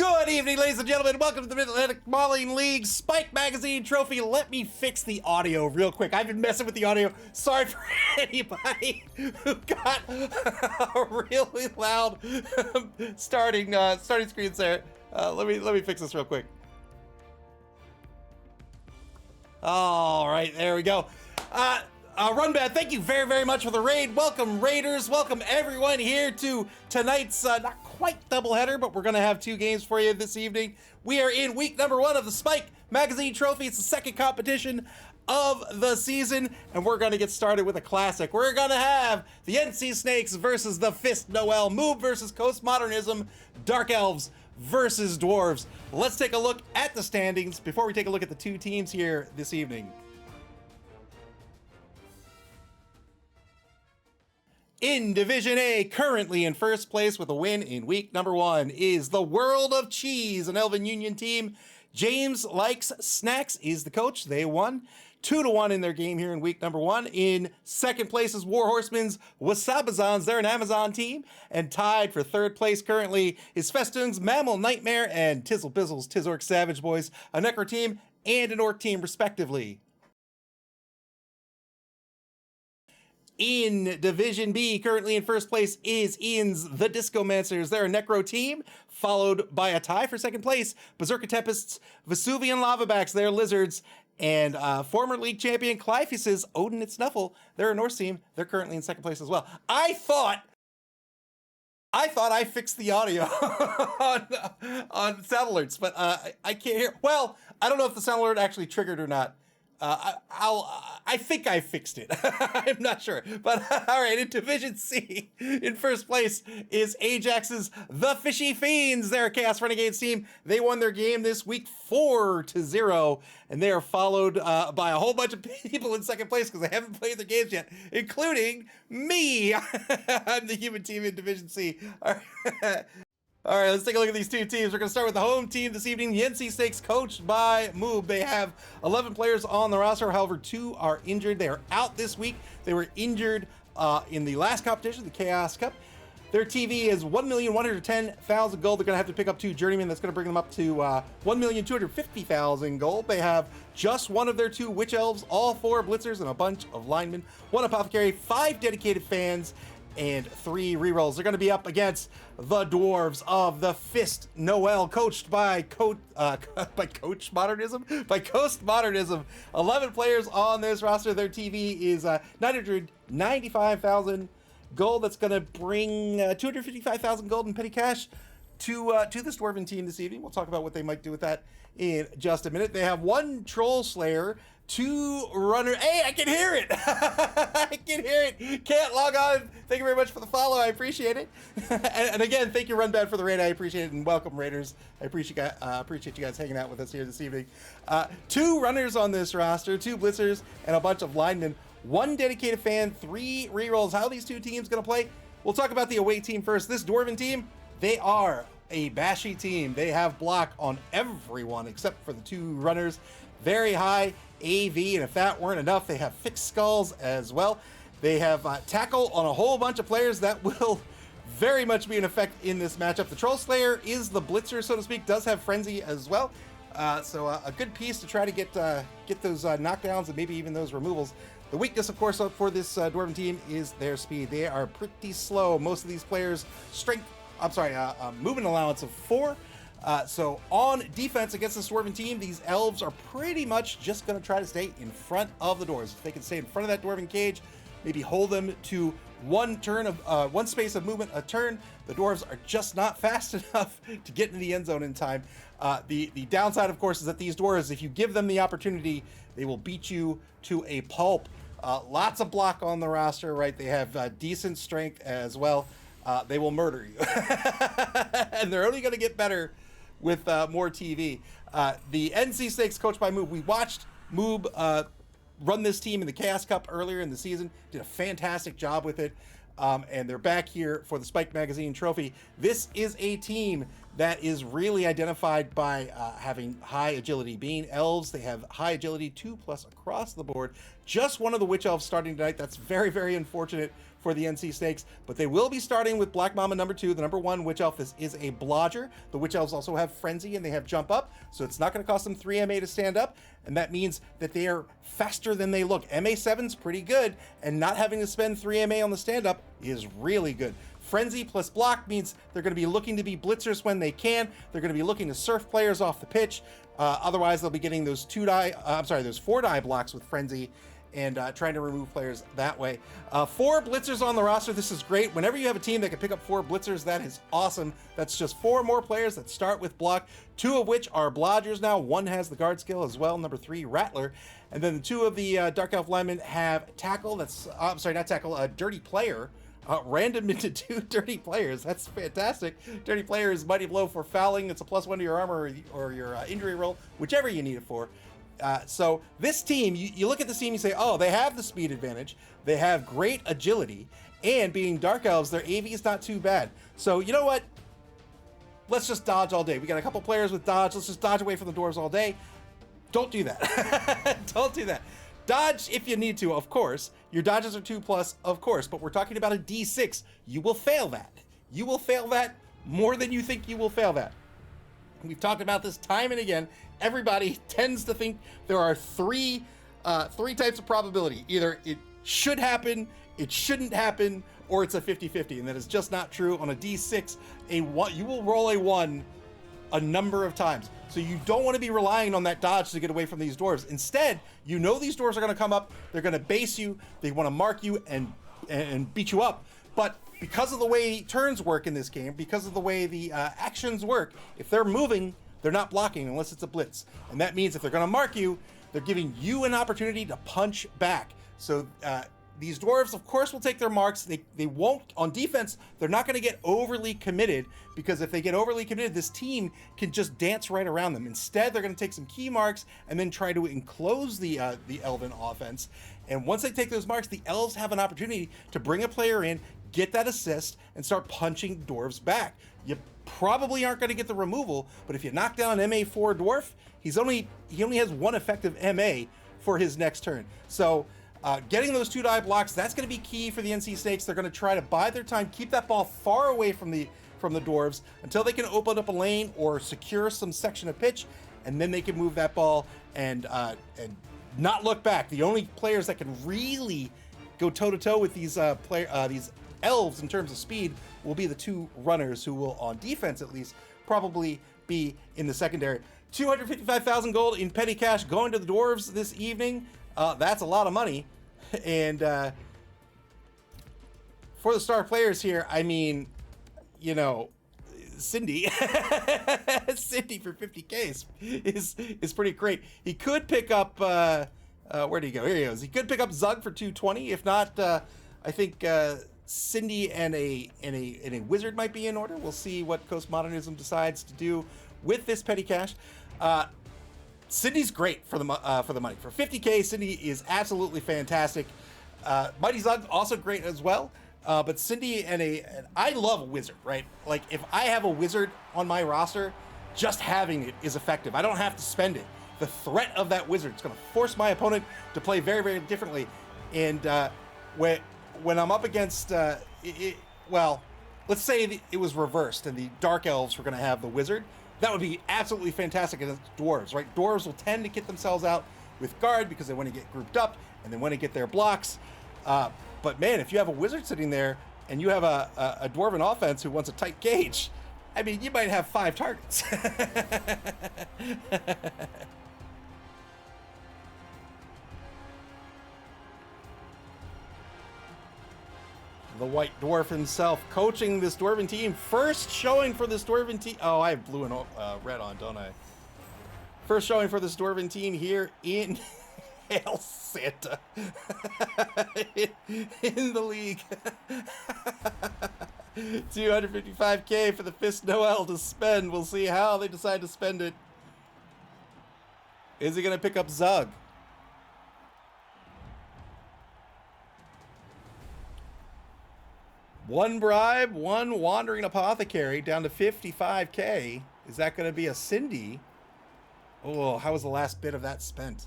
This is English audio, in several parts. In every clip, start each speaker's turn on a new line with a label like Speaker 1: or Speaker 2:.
Speaker 1: Good evening, ladies and gentlemen. Welcome to the Mid-Atlantic Modeling League Spike Magazine Trophy. Let me fix the audio real quick. I've been messing with the audio. Sorry for anybody who got a really loud starting screens there. Let me fix this real quick. All right, there we go. Runbad, thank you very, very much for the raid. Welcome, Raiders. Welcome, everyone, here to tonight's not quite doubleheader, but we're going to have two games for you this evening. We are in week number 1 of the Spike Magazine Trophy. It's the second competition of the season, and we're going to get started with a classic. We're going to have the NC Snakes versus the Fist Noel, Moob versus Coast Modernism, Dark Elves versus Dwarves. Let's take a look at the standings before we take a look at the two teams here this evening. In Division A, currently in first place with a win in week number 1 is the World of Cheese, an Elven Union team. James Likes Snacks is the coach. They won 2-1 in their game here in week number 1. In second place is War Horsemen's Wasabazons. They're an Amazon team. And tied for third place currently is Festoon's MAML Nightmare and Tizzle Bizzle's Tizork Savage Boys, a Necro team and an Orc team respectively. In Division B, currently in first place is Ian's The Discomancers. They're a Necro team, followed by a tie for second place. Berserker Tempests, Vesuvian Lavabacks, they're Lizards, and former league champion Clyphus's Odin and Snuffle, they're a Norse team. They're currently in second place as well. I thought I fixed the audio on sound alerts, but I can't hear. Well, I don't know if the sound alert actually triggered or not. I think I fixed it. I'm not sure. But all right, in Division C, in first place is Ajax's The Fishy Fiends. They're a Chaos Renegades team. They won their game this week 4-0, and they are followed by a whole bunch of people in second place because they haven't played their games yet, including me. I'm the human team in Division C. All right, let's take a look at these two teams. We're going to start with the home team this evening, the NC Snakes, coached by Moob. They have 11 players on the roster. However, 2 are injured. They are out this week. They were injured in the last competition, the Chaos Cup. Their TV is 1,110,000 gold. They're going to have to pick up 2 journeymen. That's going to bring them up to 1,250,000 gold. They have just one of their 2 witch elves, all 4 blitzers, and a bunch of linemen, 1 apothecary, 5 dedicated fans, and 3 rerolls. They're going to be up against the Dwarves of the Fist Noel, coached by Coast Modernism. 11 players on this roster. Their TV is 995,000 gold. That's going to bring 255,000 gold in petty cash to this Dwarven team this evening. We'll talk about what they might do with that in just a minute. They have 1 Troll Slayer, 2 runner. Hey, I can hear it. I can hear it. Can't log on. Thank you very much for the follow. I appreciate it. and again, thank you, Runbad, for the raid. I appreciate it. And welcome, Raiders. I appreciate you guys hanging out with us here this evening. 2 runners on this roster, 2 blitzers, and a bunch of linemen. 1 dedicated fan, 3 rerolls. How are these two teams going to play? We'll talk about the away team first. This Dwarven team, they are a bashy team. They have block on everyone except for the 2 runners. Very high AV, and if that weren't enough, they have fixed skulls as well. They have tackle on a whole bunch of players that will very much be in effect in this matchup. The Troll Slayer is the blitzer, so to speak, does have frenzy as well. So a good piece to try to get those knockdowns and maybe even those removals. The weakness, of course, for this Dwarven team is their speed. They are pretty slow. Most of these players movement allowance of 4. So on defense against this Dwarven team, these elves are pretty much just going to try to stay in front of the doors. If they can stay in front of that Dwarven cage, maybe hold them to one space of movement a turn, the dwarves are just not fast enough to get into the end zone in time. The downside, of course, is that these dwarves, if you give them the opportunity, they will beat you to a pulp. Lots of block on the roster, right? They have decent strength as well. They will murder you. And they're only going to get better with more TV. The NC Snakes, coached by Moob. We watched Moob run this team in the Chaos Cup earlier in the season. Did a fantastic job with it. And they're back here for the Spike Magazine Trophy. This is a team that is really identified by having high agility. Being elves, they have high agility, 2+ across the board. Just one of the Witch Elves starting tonight. That's very, very unfortunate for the NC Snakes, but they will be starting with Black Mama number 2. The number 1 Witch Elf is a Blodger. The Witch Elves also have Frenzy and they have Jump Up, so it's not going to cost them 3 MA to stand up, and that means that they are faster than they look. MA 7's pretty good, and not having to spend 3 MA on the stand up is really good. Frenzy plus block means they're going to be looking to be blitzers when they can. They're going to be looking to surf players off the pitch. Otherwise, they'll be getting those 4-die blocks with Frenzy and trying to remove players that way. 4 blitzers on the roster. This is great. Whenever you have a team that can pick up 4 blitzers, that is awesome. That's just 4 more players that start with block, 2 of which are Blodgers now. 1 has the guard skill as well, number 3, Rattler. And then the 2 of the Dark Elf linemen have tackle. That's, I'm sorry, not tackle, dirty player. Random into 2 dirty players. That's fantastic. Dirty player is Mighty Blow for fouling. It's a +1 to your armor or your injury roll, whichever you need it for. So this team, you look at this team, you say, oh, they have the speed advantage. They have great agility. And being Dark Elves, their AV is not too bad. So you know what? Let's just dodge all day. We got a couple players with dodge. Let's just dodge away from the dwarves all day. Don't do that. Don't do that. Dodge if you need to, of course. Your dodges are 2+, of course, but we're talking about a D6. You will fail that. You will fail that more than you think you will fail that. We've talked about this time and again. Everybody tends to think there are three types of probability. Either it should happen, it shouldn't happen, or it's a 50-50, and that is just not true. On a D6, you will roll a 1 a number of times. So you don't want to be relying on that dodge to get away from these dwarves. Instead, you know these dwarves are going to come up, they're going to base you, they want to mark you and beat you up. But because of the way turns work in this game, because of the way the actions work, if they're moving, they're not blocking unless it's a blitz. And that means if they're going to mark you, they're giving you an opportunity to punch back. So these dwarves, of course, will take their marks. They won't, on defense, they're not going to get overly committed, because if they get overly committed, this team can just dance right around them. Instead, they're going to take some key marks and then try to enclose the Elven offense. And once they take those marks, the Elves have an opportunity to bring a player in, get that assist, and start punching dwarves back. You probably aren't going to get the removal, but if you knock down MA4 dwarf, he only has 1 effective MA for his next turn. So getting those 2-die blocks, that's going to be key for the NC Snakes. They're going to try to bide their time, keep that ball far away from the dwarves until they can open up a lane or secure some section of pitch, and then they can move that ball and not look back. The only players that can really go toe-to-toe with these these elves in terms of speed will be the 2 runners, who will, on defense at least, probably be in the secondary. 255,000 gold in petty cash going to the dwarves this evening. That's a lot of money. And for the star players here, I mean, you know, Cindy Cindy for 50K is pretty great. He could pick up where'd he go? Here he goes. He could pick up Zug for 220. If not, I think Cindy and a wizard might be in order. We'll see what Coast Modernism decides to do with this petty cash. Cindy's great for the money. For 50K, Cindy is absolutely fantastic. Mighty Zug also great as well. But Cindy and I love a wizard, right? Like, if I have a wizard on my roster, just having it is effective. I don't have to spend it. The threat of that wizard is going to force my opponent to play very, very differently. And when I'm up against, well, let's say it was reversed and the Dark Elves were going to have the wizard. That would be absolutely fantastic against dwarves, right? Dwarves will tend to get themselves out with guard because they want to get grouped up and they want to get their blocks. But man, if you have a wizard sitting there and you have a dwarven offense who wants a tight gauge, I mean, you might have 5 targets. The white dwarf himself coaching this dwarven team. First showing for this dwarven team. Oh, I have blue and red on, don't I? First showing for this dwarven team here in Hail Santa in the league. 255K for the Fist Noel to spend. We'll see how they decide to spend it. Is he going to pick up Zug? One bribe, 1 wandering apothecary down to 55K. Is that going to be a Cindy? Oh, how was the last bit of that spent?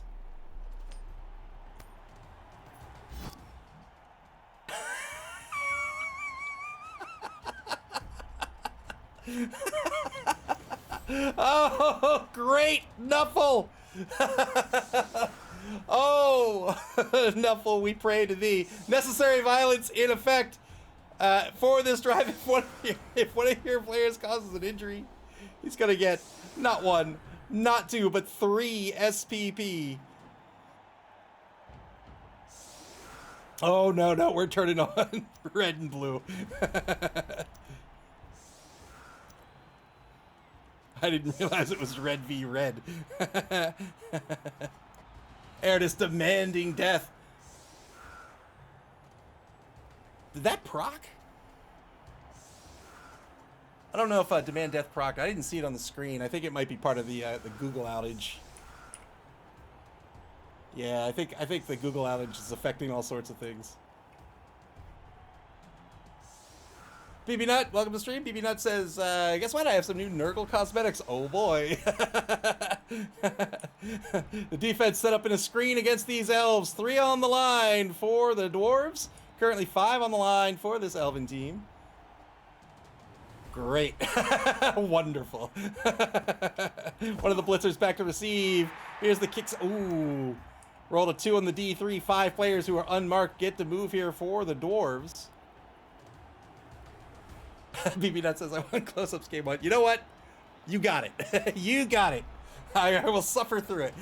Speaker 1: Oh, great, Nuffle! Oh, Nuffle, we pray to thee. Necessary violence in effect for this drive. If one of your players causes an injury, he's going to get not 1, not 2, but 3 SPP. Oh, no, no, we're turning on red and blue. I didn't realize it was red v red. Erdis demanding death. Did that proc? I don't know if demand death proc. I didn't see it on the screen. I think it might be part of the Google outage. Yeah, I think the Google outage is affecting all sorts of things. BB Nut, welcome to the stream. BB Nut says, guess what? I have some new Nurgle cosmetics. Oh boy. The defense set up in a screen against these elves. 3 on the line for the dwarves. Currently 5 on the line for this elven team. Great. Wonderful. One of the blitzers back to receive. Here's the kicks. Ooh. Rolled a 2 on the D3. 5 players who are unmarked get to move here for the dwarves. BB Nut says, I want close-ups game 1. You know what? You got it. You got it. I will suffer through it.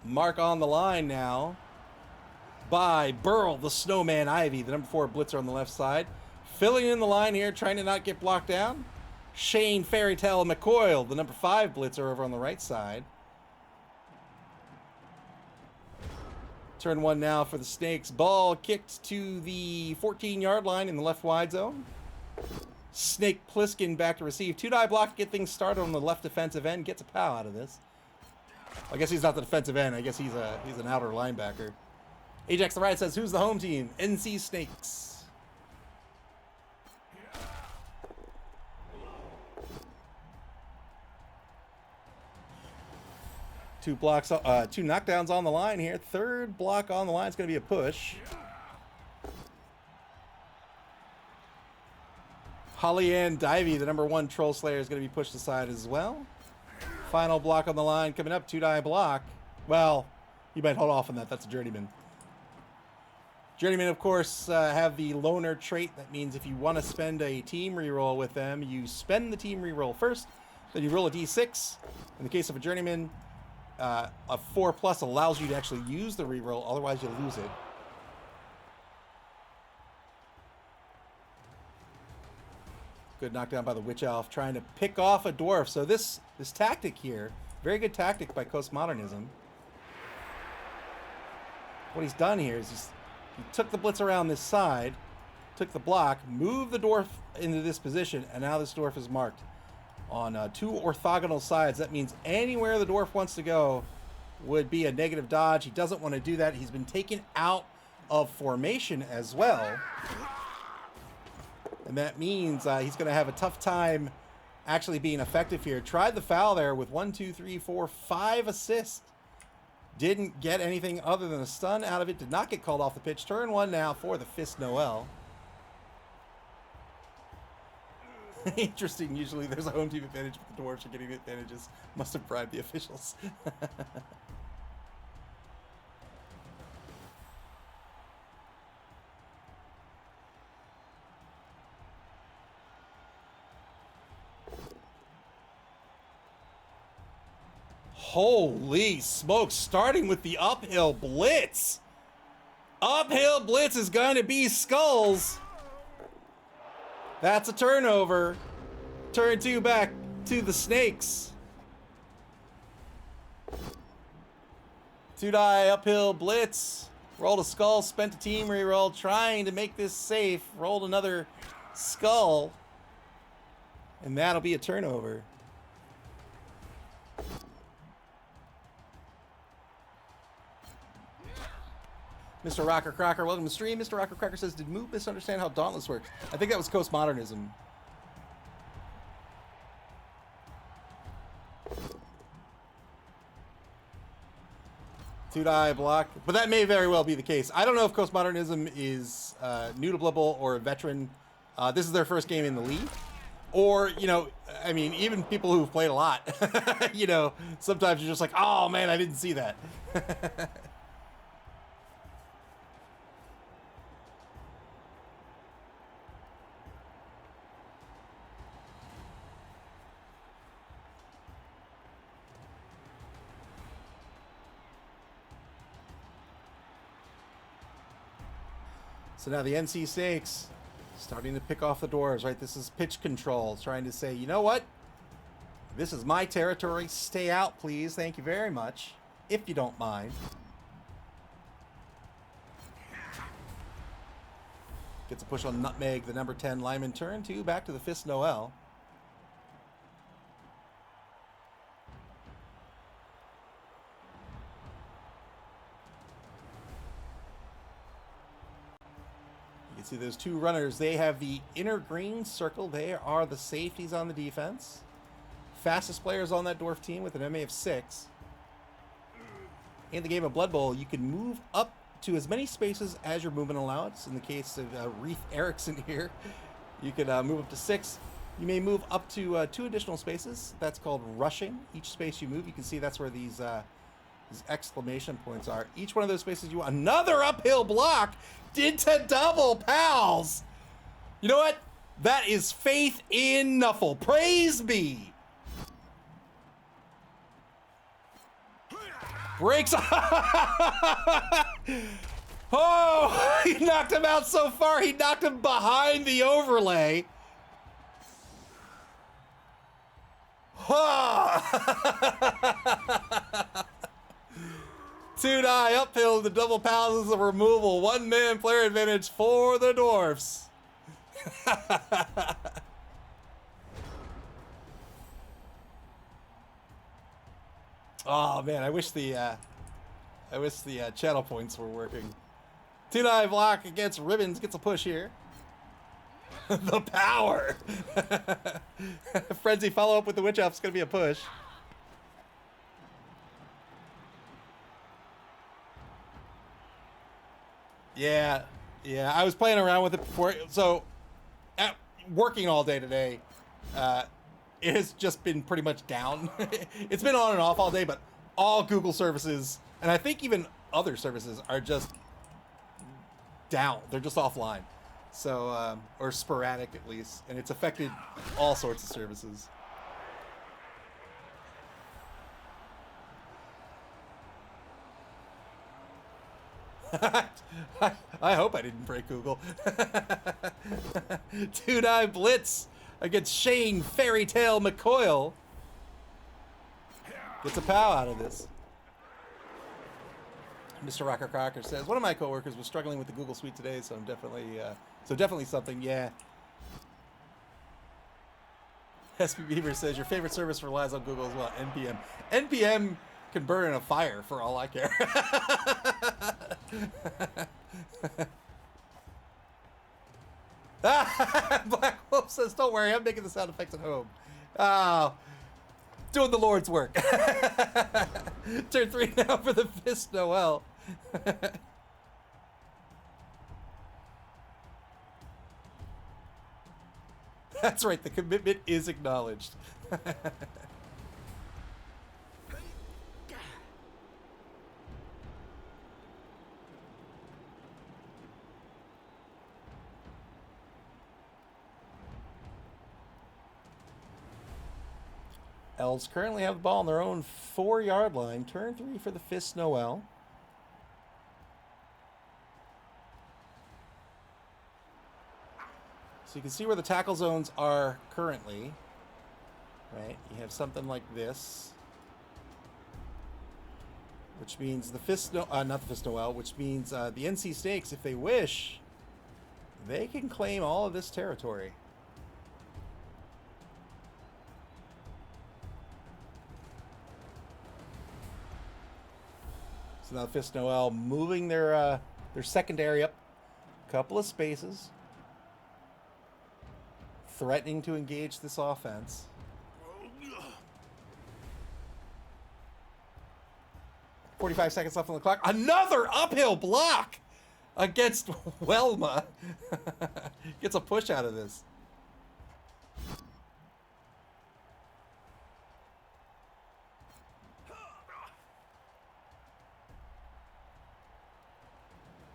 Speaker 1: Mark on the line now by Burl, the Snowman Ivy, the number 4 blitzer on the left side. Filling in the line here, trying to not get blocked down. Shane Fairytale McCoyle, the number 5 blitzer over on the right side. Turn 1 now for the Snakes. Ball kicked to the 14-yard line in the left wide zone. Snake Pliskin back to receive. 2-die block to get things started on the left defensive end. Gets a pal out of this. I guess he's not the defensive end. I guess he's an outer linebacker. Ajax the right says, who's the home team? NC Snakes. Two knockdowns on the line here. 3rd block on the line is going to be a push. Holly Ann Divey, the number 1 Troll Slayer, is going to be pushed aside as well. Final block on the line coming up. 2-die block. Well, you might hold off on that. That's a Journeyman. Journeyman, of course, have the loner trait. That means if you want to spend a team reroll with them, you spend the team reroll first, then you roll a d6. In the case of a Journeyman, a 4+ allows you to actually use the reroll, otherwise you lose it. Good knockdown by the Witch Elf, trying to pick off a dwarf. So this tactic here, very good tactic by Postmodernism. What he's done here is he took the blitz around this side, took the block, moved the dwarf into this position, and now this dwarf is marked on 2 orthogonal sides. That means anywhere the dwarf wants to go would be a negative dodge. He doesn't want to do that. He's been taken out of formation as well. And that means he's going to have a tough time actually being effective here. Tried the foul there with 1, 2, 3, 4, 5 assists. Didn't get anything other than a stun out of it. Did not get called off the pitch. Turn 1 now for the Fist Noel. Interesting. Usually there's a home team advantage, but the dwarves are getting advantages. Must have bribed the officials. Holy smokes, starting with the uphill blitz. Uphill blitz is going to be skulls. That's a turnover. Turn 2 back to the Snakes. 2-die uphill blitz. Rolled a skull, spent a team reroll, trying to make this safe. Rolled another skull. And that'll be a turnover. Mr. Rocker Crocker, welcome to the stream. Mr. Rocker Crocker says, did Moot misunderstand how Dauntless works? I think that was Postmodernism. 2-die block, but that may very well be the case. I don't know if Postmodernism is new to Blood Bowl or a veteran. This is their first game in the league. Or, you know, I mean, even people who've played a lot, you know, sometimes you're just like, oh man, I didn't see that. So now the NC Stakes starting to pick off the doors, right? This is pitch control, trying to say, you know what? This is my territory. Stay out, please. Thank you very much, if you don't mind. Gets a push on Nutmeg, the number 10 lineman. Turn 2, back to the Fist Noel. You see those two runners. They have the inner green circle. They are the safeties on the defense. Fastest players on that Dwarf team with an MA of 6. In the game of Blood Bowl, you can move up to as many spaces as your movement allowance. In the case of Reef Erickson here, you can move up to 6. You may move up to 2 additional spaces. That's called rushing. Each space you move, you can see that's where these exclamation points are. Each one of those spaces you want. Another uphill block into double pals. You know what? That is faith in Nuffle. Praise be. Breaks. Oh, he knocked him out so far. He knocked him behind the overlay. Two-die uphill, the double pals is a removal. One-man player advantage for the Dwarfs. Oh man, I wish the channel points were working. Two-die block against Ribbons gets a push here. The power. Frenzy follow up with the Witch Elf's gonna be a push. Yeah, I was playing around with it before. So, working all day today, it has just been pretty much down. It's been on and off all day, but all Google services, and I think even other services, are just down. They're just offline. So, or sporadic at least, and it's affected all sorts of services. I hope I didn't break Google. Two-die blitz against Shane Fairy Tale McCoyle. Gets a pow out of this. Mr. Rocker Crocker says, one of my coworkers was struggling with the Google Suite today, so I'm definitely something, yeah. SB Beaver says, your favorite service relies on Google as well, NPM. NPM can burn in a fire for all I care. Black Wolf says, don't worry, I'm making the sound effects at home. Oh, doing the Lord's work. Turn 3 now for the Fist Noel. That's right, the commitment is acknowledged. Elves currently have the ball on their own 4-yard line. Turn 3 for the Fist Noel. So you can see where the tackle zones are currently. Right? You have something like this. Which means the Fist not the Fist Noel, which means the NC Stakes, if they wish, they can claim all of this territory. So now Fist Noel moving their secondary up a couple of spaces, threatening to engage this offense. 45 seconds left on the clock. Another uphill block against Welma. Gets a push out of this.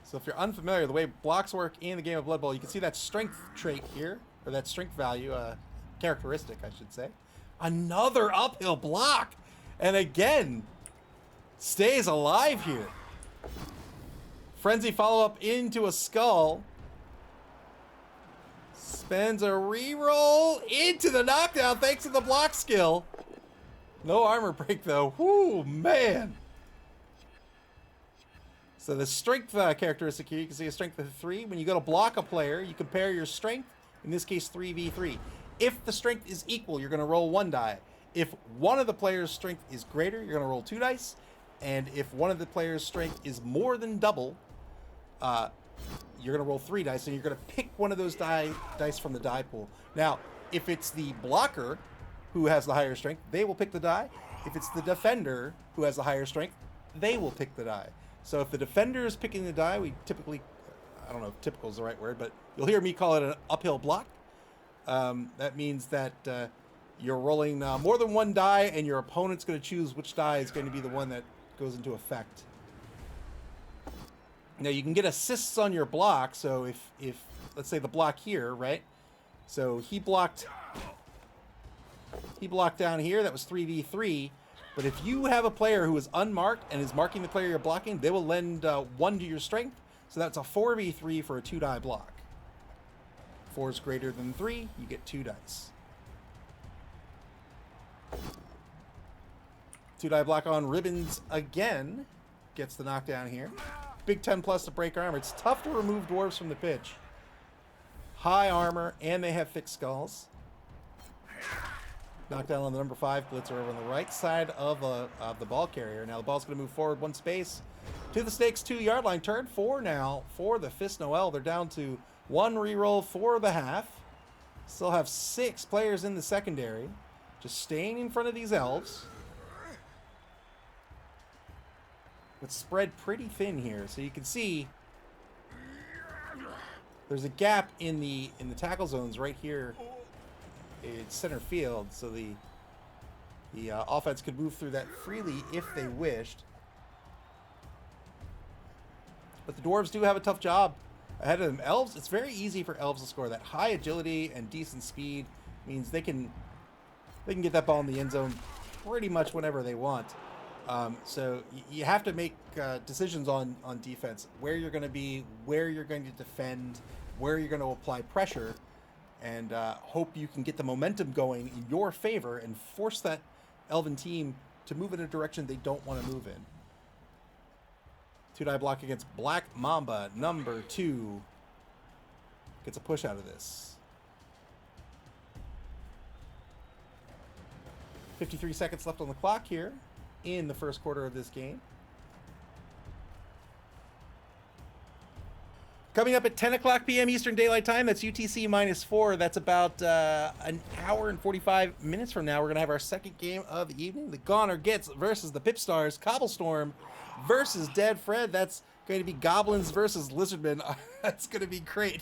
Speaker 1: So if you're unfamiliar, the way blocks work in the game of Blood Bowl, you can see that strength trait here, or that strength value, characteristic, I should say. Another uphill block, and again, stays alive here. Frenzy follow-up into a skull. Spends a reroll into the knockdown thanks to the block skill. No armor break though. Whoo, man. So the strength characteristic here, you can see a strength of 3. When you go to block a player, you compare your strength, in this case 3v3. If the strength is equal, you're going to roll 1 die. If one of the players' strength is greater, you're going to roll 2 dice. And if one of the players' strength is more than double, you're going to roll 3 dice, and you're going to pick one of those dice from the die pool. Now, if it's the blocker who has the higher strength, they will pick the die. If it's the defender who has the higher strength, they will pick the die. So if the defender is picking the die, we typically, I don't know if typical is the right word, but you'll hear me call it an uphill block. That means that you're rolling more than 1 die, and your opponent's going to choose which die is going to be the one that goes into effect. Now you can get assists on your block. So if let's say the block here, right? So he blocked down here. That was 3v3. But if you have a player who is unmarked and is marking the player you're blocking, they will lend 1 to your strength. So that's a 4v3 for a 2-die block. 4 is greater than 3, you get 2 dice. 2-die block on Ribbons again. Gets the knockdown here. Big 10 plus to break armor. It's tough to remove dwarves from the pitch. High armor, and they have thick skulls. Knockdown on the number 5 blitzer over on the right side of the ball carrier. Now the ball's going to move forward 1 space to the stakes 2-yard line. Turn 4 now for the Fist Noel. They're down to 1 reroll for the half. Still have 6 players in the secondary. Just staying in front of these elves. It's spread pretty thin here, so you can see there's a gap in the tackle zones right here. It's center field, so the offense could move through that freely if they wished. But the dwarves do have a tough job ahead of them. Elves, it's very easy for elves to score. That high agility and decent speed means they can get that ball in the end zone pretty much whenever they want. So you have to make decisions on defense, where you're going to be, where you're going to defend, where you're going to apply pressure. And hope you can get the momentum going in your favor and force that Elven team to move in a direction they don't want to move in. 2-die block against Black Mamba, number 2. Gets a push out of this. 53 seconds left on the clock here in the first quarter of this game. Coming up at 10 o'clock p.m. Eastern Daylight Time, that's UTC -4. That's about an hour and 45 minutes from now. We're going to have our second game of the evening. The Goner Gets versus the Pipstars. Cobblestorm versus Dead Fred. That's going to be Goblins versus Lizardmen. That's going to be great.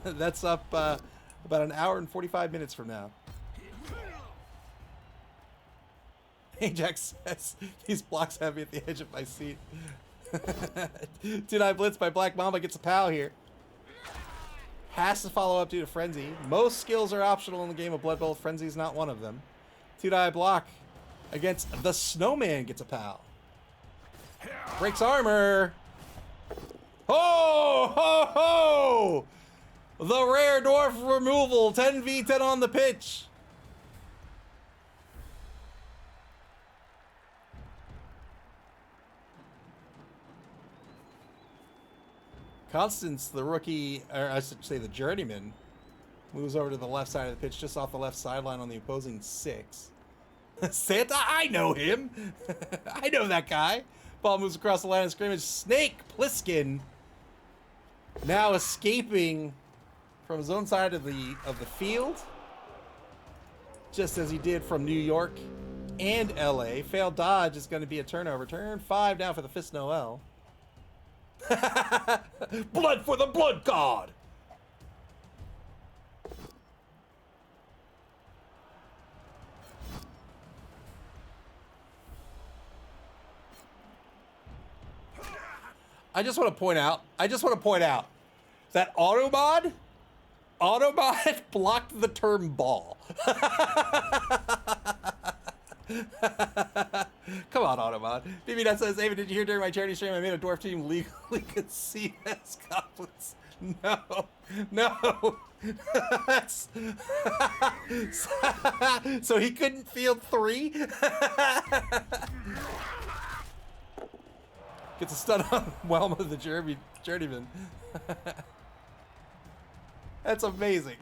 Speaker 1: That's up about an hour and 45 minutes from now. Ajax says, these blocks have me at the edge of my seat. 2-die blitz by Black Mamba gets a POW here. Has to follow up due to Frenzy. Most skills are optional in the game of Blood Bowl. Frenzy is not one of them. 2-die block against the Snowman gets a POW. Breaks armor. Ho, ho, ho! The rare dwarf removal. 10v10 on the pitch. Constance, the rookie, or I should say the journeyman, moves over to the left side of the pitch, just off the left sideline on the opposing 6. Santa, I know him. I know that guy. Ball moves across the line of scrimmage. Snake Plissken now escaping from his own side of the field, just as he did from New York and LA. Failed dodge is going to be a turnover. Turn 5 now for the Fist Noel. Blood for the blood god! I just want to point out that Automod blocked the term ball. Come on, Automod. BB says, Ava, did you hear during my charity stream I made a dwarf team legally concede as goblins? No. So he couldn't field 3? Gets a stun on Welma the journeyman. That's amazing.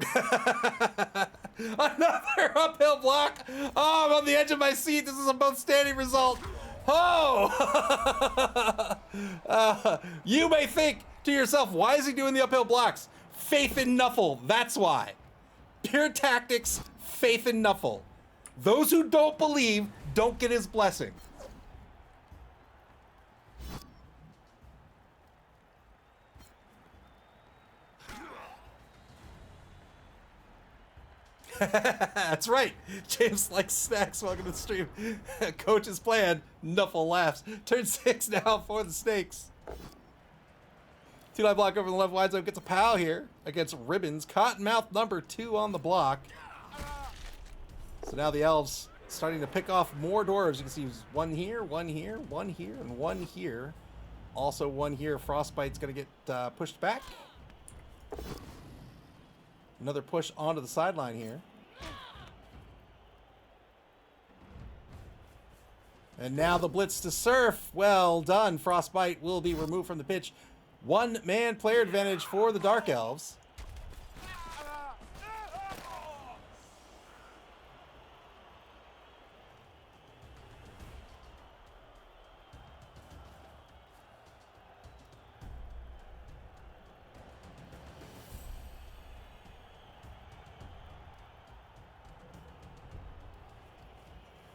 Speaker 1: Another uphill block. Oh, I'm on the edge of my seat. This is a both standing result. Oh! You may think to yourself, why is he doing the uphill blocks? Faith in Nuffle. That's why. Pure tactics, faith in Nuffle. Those who don't believe don't get his blessing. That's right. James likes snacks. Welcome to the stream. Coach's plan. Nuffle laughs. Turn 6 now for the snakes. 2-line block over the left wide zone. Gets a pal here against Ribbons. Cottonmouth number 2 on the block. So now the elves starting to pick off more dwarves. You can see one here, one here, one here, and one here. Also one here. Frostbite's going to get pushed back. Another push onto the sideline here. And now the blitz to Surf. Well done. Frostbite will be removed from the pitch. 1-man player advantage for the Dark Elves.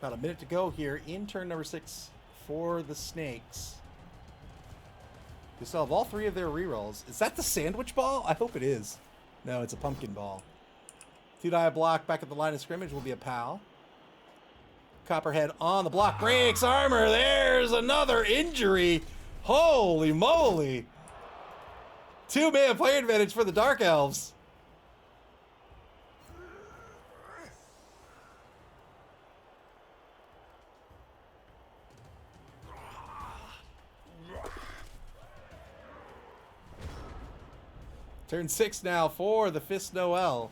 Speaker 1: About a minute to go here in turn number 6 for the Snakes. They still have all 3 of their rerolls. Is that the sandwich ball? I hope it is. No, it's a pumpkin ball. 2-die block back at the line of scrimmage will be a pal. Copperhead on the block. Breaks armor. There's another injury. Holy moly. 2-man player advantage for the Dark Elves. Turn 6 now for the Fist Noel.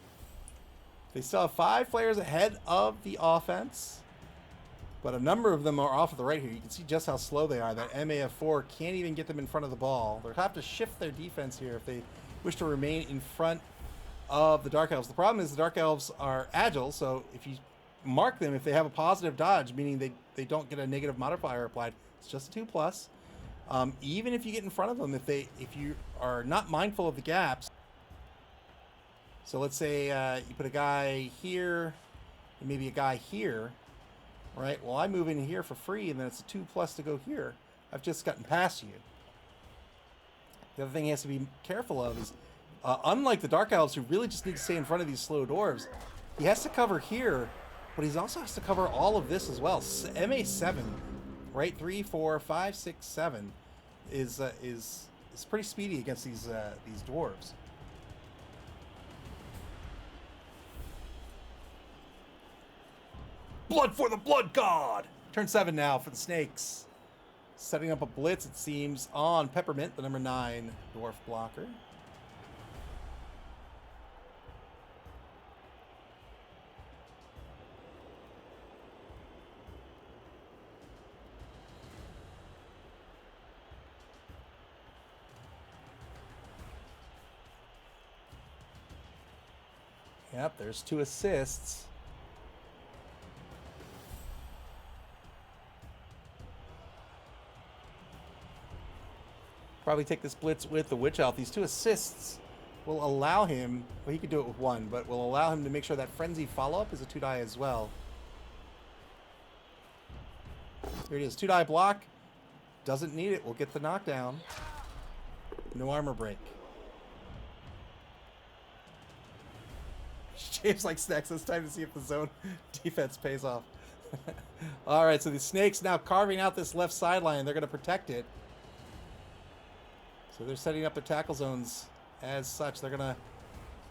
Speaker 1: They still have 5 players ahead of the offense, but a number of them are off to the right here. You can see just how slow they are. That MAF4 can't even get them in front of the ball. They'll have to shift their defense here if they wish to remain in front of the Dark Elves. The problem is the Dark Elves are agile, so if you mark them, if they have a positive dodge, meaning they don't get a negative modifier applied, it's just a 2+. Even if you get in front of them, if you are not mindful of the gaps. So let's say you put a guy here and maybe a guy here, right? Well, I move in here for free, and then it's a 2+ to go here. I've just gotten past you. The other thing he has to be careful of is, unlike the Dark Elves, who really just need to stay in front of these slow dwarves, he has to cover here, but he also has to cover all of this as well. MA7, right? 3, 4, 5, 6, 7 is pretty speedy against these dwarves. Blood for the blood god. Turn 7 now for the Snakes. Setting up a blitz, it seems, on Peppermint, the number 9 dwarf blocker. Yep, there's 2 assists. Probably take this blitz with the Witch Elf. These 2 assists will allow him, well, he could do it with 1, but will allow him to make sure that Frenzy follow-up is a 2-die as well. Here it is. 2-die block. Doesn't need it. We'll get the knockdown. No armor break. James like snacks. It's time to see if the zone defense pays off. All right, so the Snakes now carving out this left sideline. They're going to protect it. So they're setting up their tackle zones as such. They're going to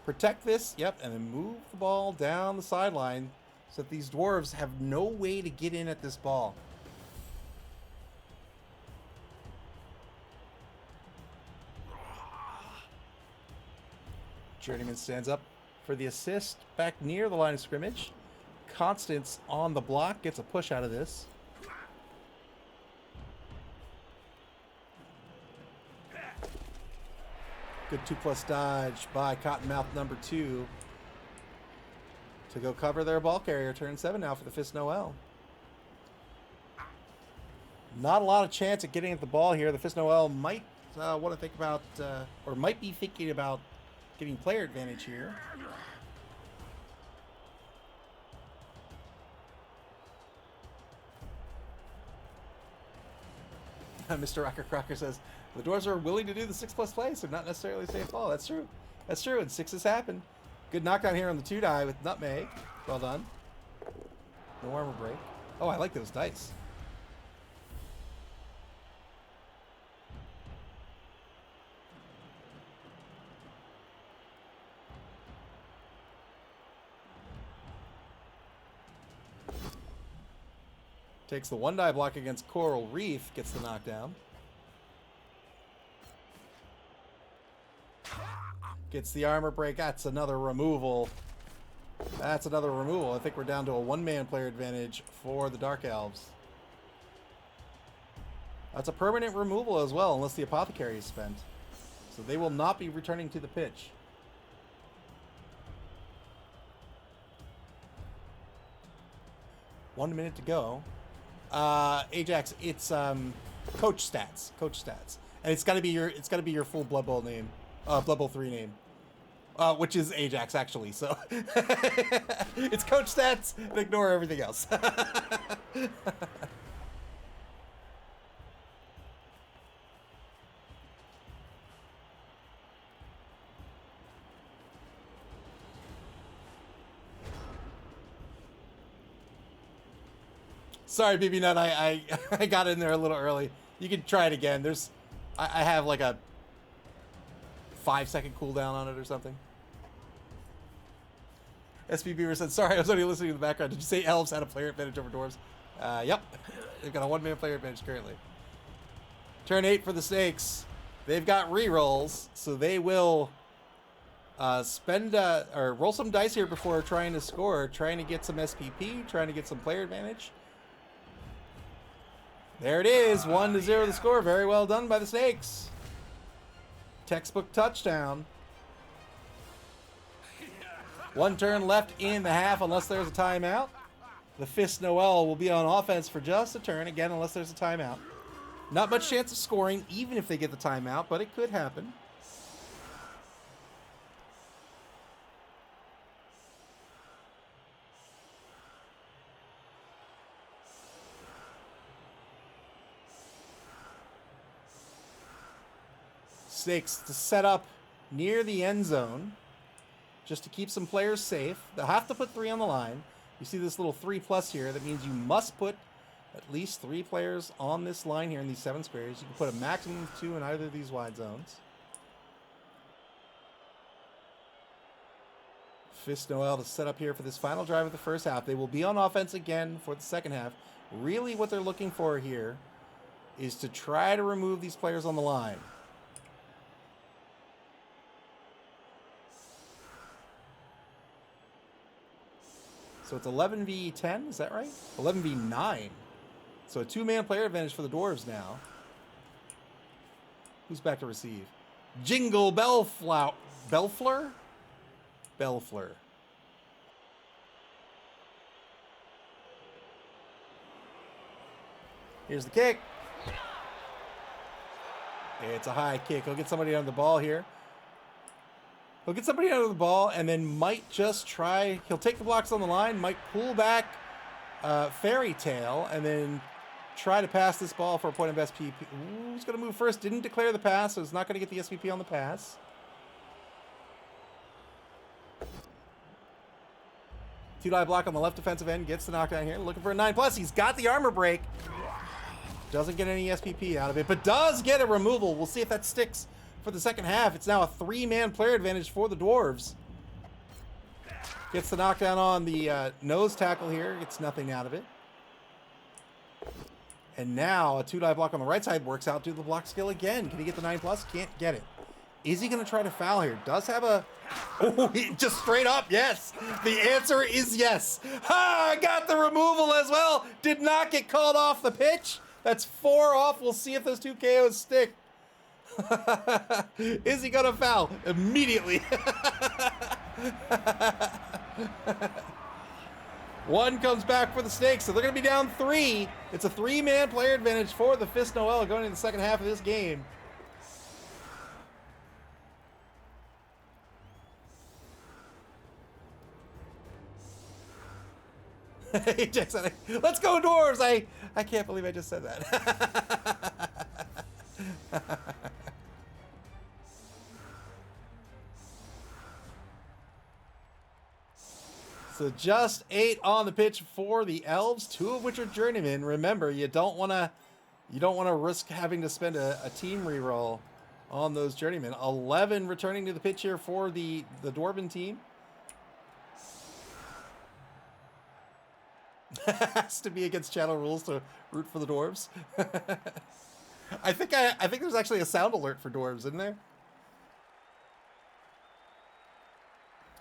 Speaker 1: protect this. Yep, and then move the ball down the sideline so that these Dwarves have no way to get in at this ball. Journeyman stands up for the assist back near the line of scrimmage. Constance on the block gets a push out of this. Good 2+ dodge by Cottonmouth number 2 to go cover their ball carrier. Turn 7 now for the Fist Noel. Not a lot of chance at getting at the ball here. The Fist Noel might want to think about, or might be thinking about getting player advantage here. Mr. Rocker Crocker says, the Dwarves are willing to do the 6+ play, so not necessarily safe ball. That's true. That's true, and 6s happen. Good knockdown here on the 2-die with Nutmeg. Well done. No armor break. Oh, I like those dice. Takes the 1-die block against Coral Reef, gets the knockdown. Gets the armor break. That's another removal. That's another removal. I think we're down to a 1-man player advantage for the Dark Elves. That's a permanent removal as well, unless the Apothecary is spent. So they will not be returning to the pitch. One minute to go. Ajax, it's coach stats, and it's got to be your full Blood Bowl name, Blood Bowl 3 name, which is Ajax actually. So it's coach stats and ignore everything else. Sorry, BB Nut, I got in there a little early. You can try it again. I have like a 5-second cooldown on it or something. SB Beaver said, sorry, I was only listening in the background. Did you say Elves had a player advantage over Dwarves? Yep. They've got a 1-man player advantage currently. Turn 8 for the Snakes. They've got rerolls, so they will spend or roll some dice here before trying to score, trying to get some SPP, trying to get some player advantage. There it is, 1-0 the score. Very well done by the Snakes. Textbook touchdown. 1 turn left in the half unless there's a timeout. The Fist Noel will be on offense for just a turn, again, unless there's a timeout. Not much chance of scoring, even if they get the timeout, but it could happen. Snakes to set up near the end zone just to keep some players safe. They'll have to put 3 on the line. You see this little 3+ here. That means you must put at least 3 players on this line here in these 7 squares. You can put a maximum of 2 in either of these wide zones. Fist Noel to set up here for this final drive of the first half. They will be on offense again for the second half. Really what they're looking for here is to try to remove these players on the line. So it's 11v10, is that right? 11v9. So a 2-man player advantage for the Dwarves now. Who's back to receive? Jingle Bellflower. Belfleur? Belfleur. Here's the kick. It's a high kick. He'll get somebody on the ball here. He'll get somebody out of the ball and then might just try. He'll take the blocks on the line, might pull back Fairy Tale, and then try to pass this ball for a point of SPP. Ooh, he's going to move first. Didn't declare the pass, so he's not going to get the SPP on the pass. Two-die block on the left defensive end. Gets the knockdown here. Looking for a 9+. He's got the armor break. Doesn't get any SPP out of it, but does get a removal. We'll see if that sticks for the second half. It's now a 3-man player advantage for the Dwarves. Gets the knockdown on the nose tackle here. Gets nothing out of it. And now a 2-die block on the right side works out. Do the block skill again. Can he get the 9+? Can't get it. Is he going to try to foul here? Does have a... Oh, he just straight up, yes. The answer is yes. Ha! Got the removal as well. Did not get called off the pitch. That's 4 off. We'll see if those 2 KOs stick. Is he going to foul? Immediately. 1 comes back for the Snakes, so they're going to be down 3. It's a 3-man player advantage for the Fist Noel going into the second half of this game. Hey, Jackson, let's go Dwarves! I can't believe I just said that. So just 8 on the pitch for the Elves, 2 of which are journeymen. Remember, you don't want to risk having to spend a team reroll on those journeymen. 11 returning to the pitch here for the Dwarven team. Has to be against channel rules to root for the Dwarves. I think there's actually a sound alert for Dwarves, isn't there?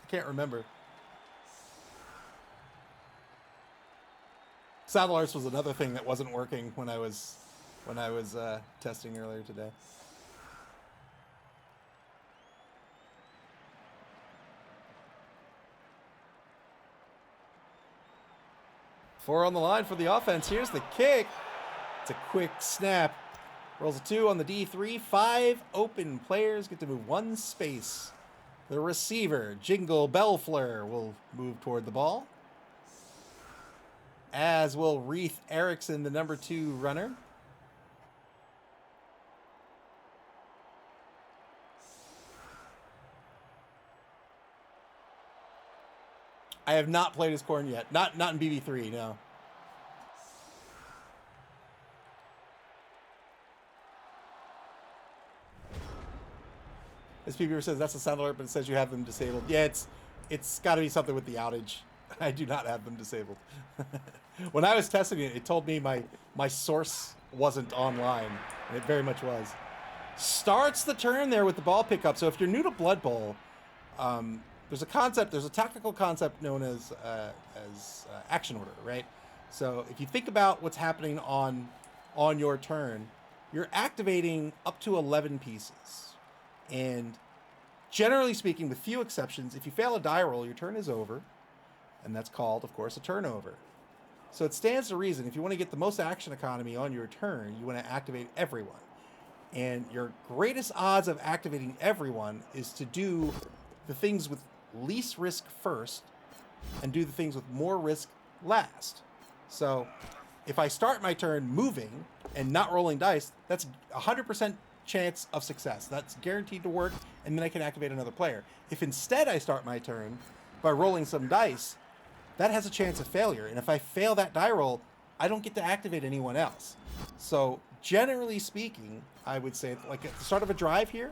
Speaker 1: I can't remember. Sound alerts was another thing that wasn't working when I was testing earlier today. Four on the line for the offense. Here's the kick. It's a quick snap. Rolls a 2 on the D3. 5 open players get to move 1 space. The receiver, Jingle Bellfleur, will move toward the ball. As will Reith Erickson, the number 2 runner. I have not played as Corn yet. Not in BB3, no. As PBR says, that's a sound alert, but it says you have them disabled. Yeah, it's got to be something with the outage. I do not have them disabled. When I was testing it, it told me my source wasn't online, and it very much was. Starts the turn there with the ball pickup. So if you're new to Blood Bowl, there's a tactical concept known as action order, right? So if you think about what's happening on your turn, you're activating up to 11 pieces. And generally speaking, with few exceptions, if you fail a die roll, your turn is over. And that's called, of course, a turnover. So it stands to reason, if you want to get the most action economy on your turn, you want to activate everyone. And your greatest odds of activating everyone is to do the things with least risk first and do the things with more risk last. So if I start my turn moving and not rolling dice, that's 100% chance of success. That's guaranteed to work, and then I can activate another player. If instead I start my turn by rolling some dice, that has a chance of failure. And if I fail that die roll, I don't get to activate anyone else. So generally speaking, I would say, like at the start of a drive here,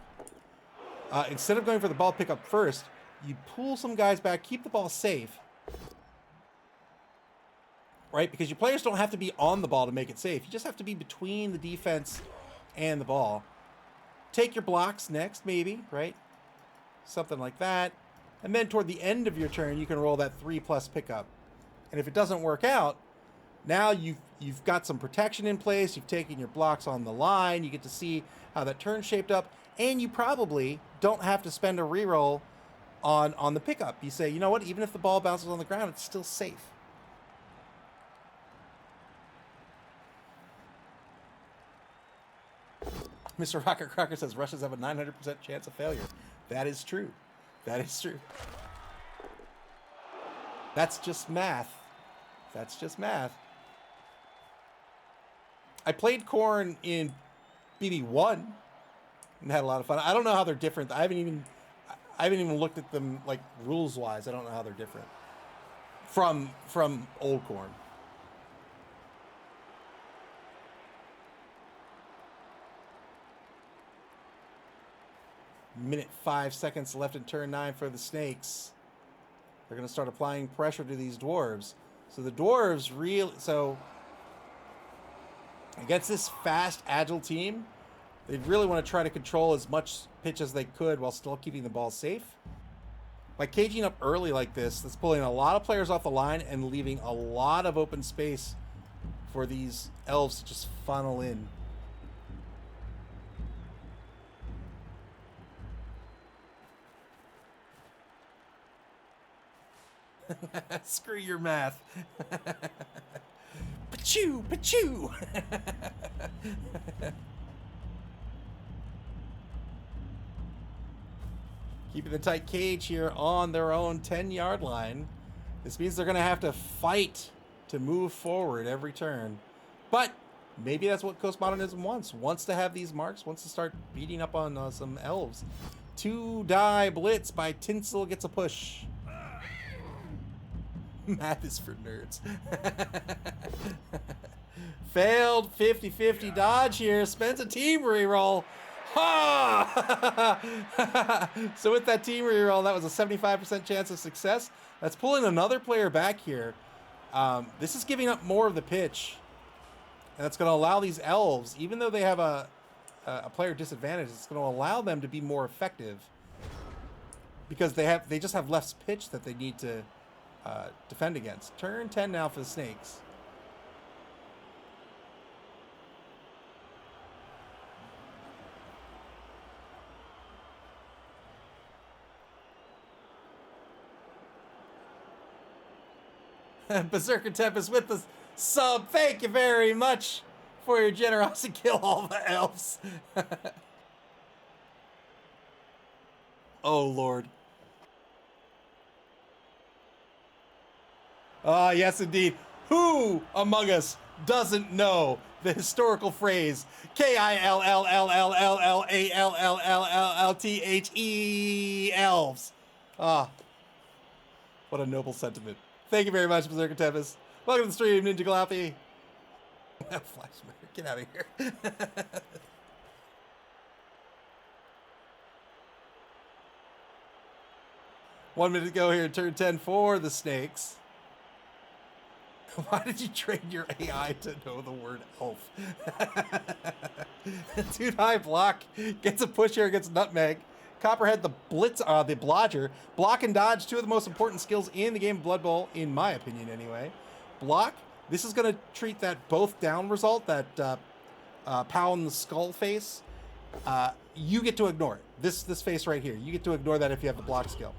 Speaker 1: instead of going for the ball pickup first, you pull some guys back, keep the ball safe, right? Because your players don't have to be on the ball to make it safe. You just have to be between the defense and the ball. Take your blocks next, maybe, right? Something like that. And then toward the end of your turn, you can roll that 3+ pickup. And if it doesn't work out, now you've got some protection in place. You've taken your blocks on the line. You get to see how that turn shaped up. And you probably don't have to spend a reroll on the pickup. You say, you know what? Even if the ball bounces on the ground, it's still safe. Mr. Rocket Crocker says Russians have a 900% chance of failure. That is true. That is true. That's just math. That's just math. I played Corn in BB1 and had a lot of fun. I don't know how they're different. I haven't even looked at them like rules wise. I don't know how they're different from old Corn. Minute 5 seconds left in turn 9 for the Snakes. They're going to start applying pressure to these dwarves. So the dwarves so against this fast, agile team, they really want to try to control as much pitch as they could while still keeping the ball safe. By caging up early like this, that's pulling a lot of players off the line and leaving a lot of open space for these elves to just funnel in. Screw your math. Pachoo, pachoo. Keeping the tight cage here on their own 10-yard line. This means they're going to have to fight to move forward every turn. But maybe that's what Postmodernism wants to have these marks, wants to start beating up on some elves. 2-die blitz by Tinsel gets a push. Math is for nerds. Failed 50-50 dodge here. Spends a team reroll. Ha! So with that team reroll, that was a 75% chance of success. That's pulling another player back here. This is giving up more of the pitch. And that's going to allow these elves, even though they have a player disadvantage, it's going to allow them to be more effective. Because they just have less pitch that they need to defend against. Turn 10 now for the Snakes. Berserker Tempest with the sub. Thank you very much for your generosity. Kill all the elves. Oh, Lord. Ah, yes, indeed. Who among us doesn't know the historical phrase KILLLLLLALLLLLTHE elves? Ah, what a noble sentiment. Thank you very much, Berserker Tempest. Welcome to the stream, Ninja Glappy. Get out of here. 1 minute to go here, turn 10 for the Snakes. Why did you train your AI to know the word elf? 2-die block. Gets a push here against Nutmeg. Copperhead, the blitz, the blodger. Block and dodge, two of the most important skills in the game of Blood Bowl, in my opinion anyway. Block, this is going to treat that both down result, that pound the skull face. You get to ignore it. This face right here, you get to ignore that if you have the block skill.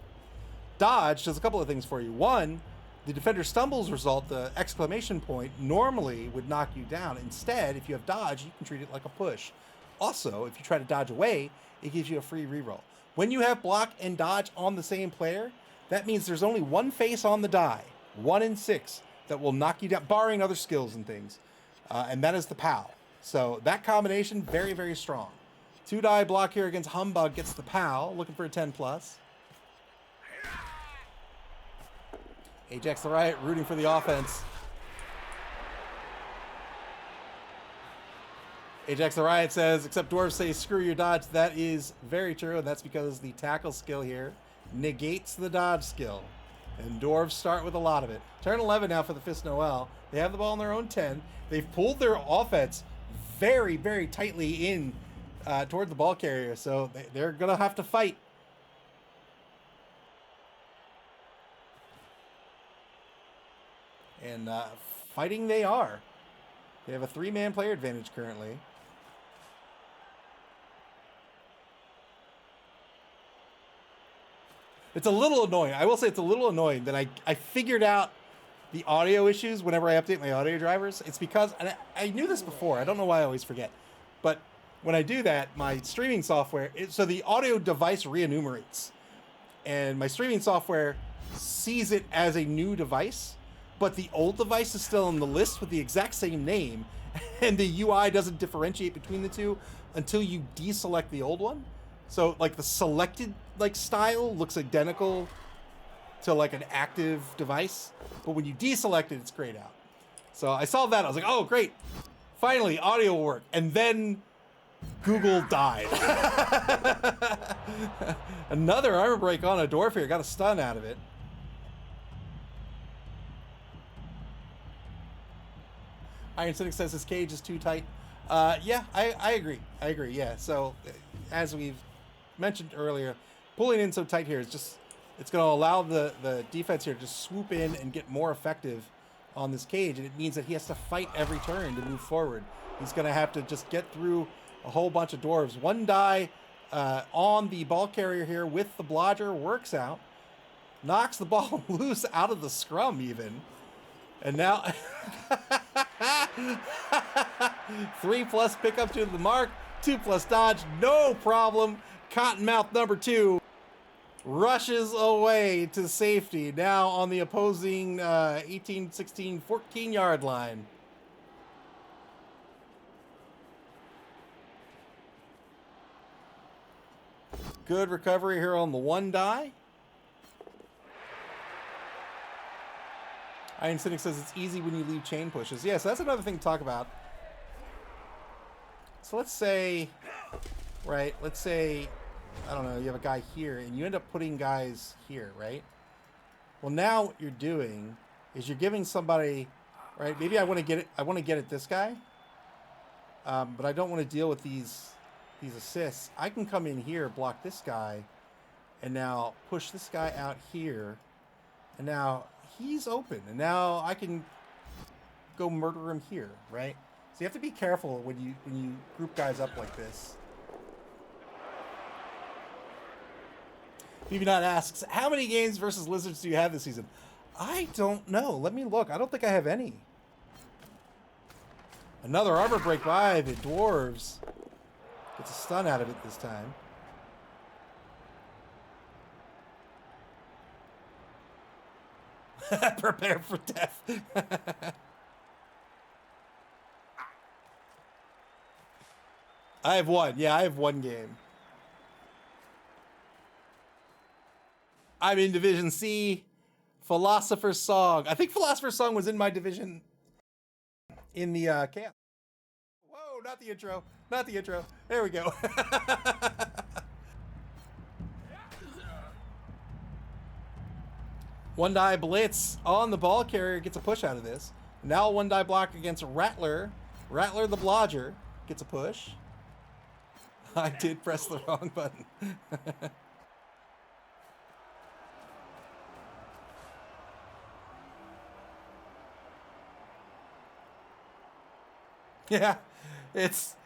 Speaker 1: Dodge does a couple of things for you. One, the defender stumbles result, the exclamation point, normally would knock you down. Instead, if you have dodge, you can treat it like a push. Also, if you try to dodge away, it gives you a free reroll. When you have block and dodge on the same player, that means there's only one face on the die, 1 in 6, that will knock you down, barring other skills and things. And that is the POW. So that combination, very, very strong. 2-die block here against Humbug gets the POW, looking for a 10+. Ajax the Riot rooting for the offense. Ajax the Riot says, except dwarves say screw your dodge. That is very true, and that's because the tackle skill here negates the dodge skill. And dwarves start with a lot of it. Turn 11 now for the Fist Noel. They have the ball in their own 10. They've pulled their offense very, very tightly in toward the ball carrier, so they're going to have to fight. And fighting they are. They have a 3-man player advantage currently. It's a little annoying. I will say it's a little annoying that I figured out the audio issues whenever I update my audio drivers. It's because, and I knew this before, I don't know why I always forget, but when I do that, my streaming software, so the audio device re-enumerates, and my streaming software sees it as a new device. but the old device is still on the list with the exact same name, and the UI doesn't differentiate between the two until you deselect the old one. So like the selected like style looks identical to like an active device, but when you deselect it, it's grayed out. So I saw that, I was like, oh great, finally audio will work. And then Google died. Another armor break on a dwarf here, got a stun out of it. Iron Cynic says his cage is too tight. Yeah, I agree. I agree, yeah. So, as we've mentioned earlier, pulling in so tight here is just, it's going to allow the defense here to just swoop in and get more effective on this cage, and it means that he has to fight every turn to move forward. He's going to have to just get through a whole bunch of dwarves. One die on the ball carrier here with the blodger works out. Knocks the ball loose out of the scrum even. And now 3+ pickup to the mark, 2+ dodge, no problem. Cottonmouth number 2 rushes away to safety, now on the opposing 18, 16, 14-yard line. Good recovery here on the one die. Iron Cynic says it's easy when you leave chain pushes. Yeah, so that's another thing to talk about. So let's say, right, let's say, I don't know, you have a guy here, and you end up putting guys here, right? Well, now what you're doing is you're giving somebody, right, maybe I want to get at this guy, but I don't want to deal with these assists. I can come in here, block this guy, and now push this guy out here, and now he's open, and now I can go murder him here, right? So you have to be careful when you group guys up like this. BB9 asks, how many games versus Lizards do you have this season? I don't know. Let me look. I don't think I have any. Another armor break by the dwarves. Gets a stun out of it this time. Prepare for death. I have one. Yeah, I have one game. I'm in Division C. Philosopher's Song. I think Philosopher's Song was in my division in the camp. Whoa, not the intro. Not the intro. There we go. One die blitz on the ball carrier gets a push out of this. Now one die block against Rattler. Rattler the blodger gets a push. I did press the wrong button. Yeah, it's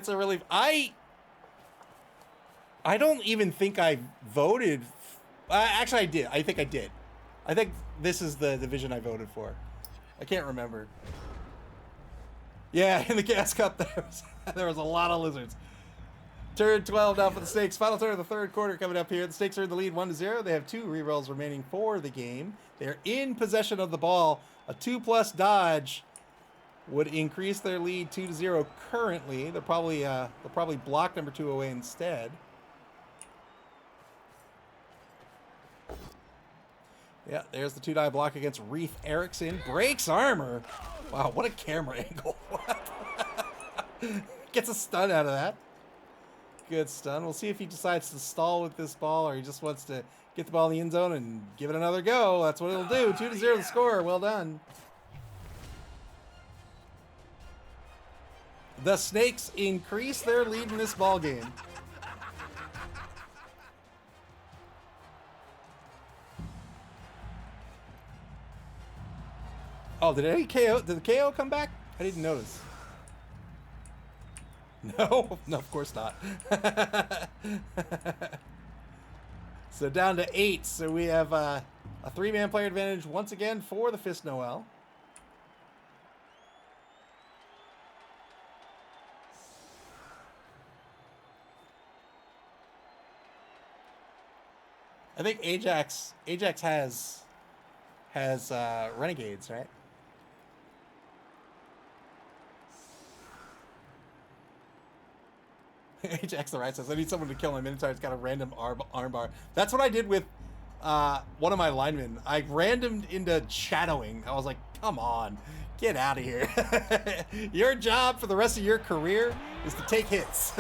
Speaker 1: a relief. I don't even think I voted. Actually, I did. I think I did. I think this is the division I voted for. I can't remember. Yeah, in the Gas Cup, there was a lot of Lizards. Turn 12 now for the Snakes. Final turn of the third quarter coming up here. The Snakes are in the lead 1-0. They have 2 rerolls remaining for the game. They're in possession of the ball. A 2+ dodge would increase their lead 2-0 currently. They'll probably block number 2 away instead. Yeah, there's the 2-die block against Reef Erickson. Breaks armor. Wow, what a camera angle. Gets a stun out of that. Good stun. We'll see if he decides to stall with this ball or he just wants to get the ball in the end zone and give it another go. That's what it'll do. 2-0 the score. Well done. The Snakes increase their lead in this ball game. Oh, did the KO come back? I didn't notice. No, of course not. So down to 8. So we have a 3-man player advantage once again for the Fist Noel. I think Ajax has has renegades, right? HX the right says, I need someone to kill my Minotaur. It's got a random armbar. That's what I did with one of my linemen. I randomed into shadowing. I was like, come on, get out of here. Your job for the rest of your career is to take hits.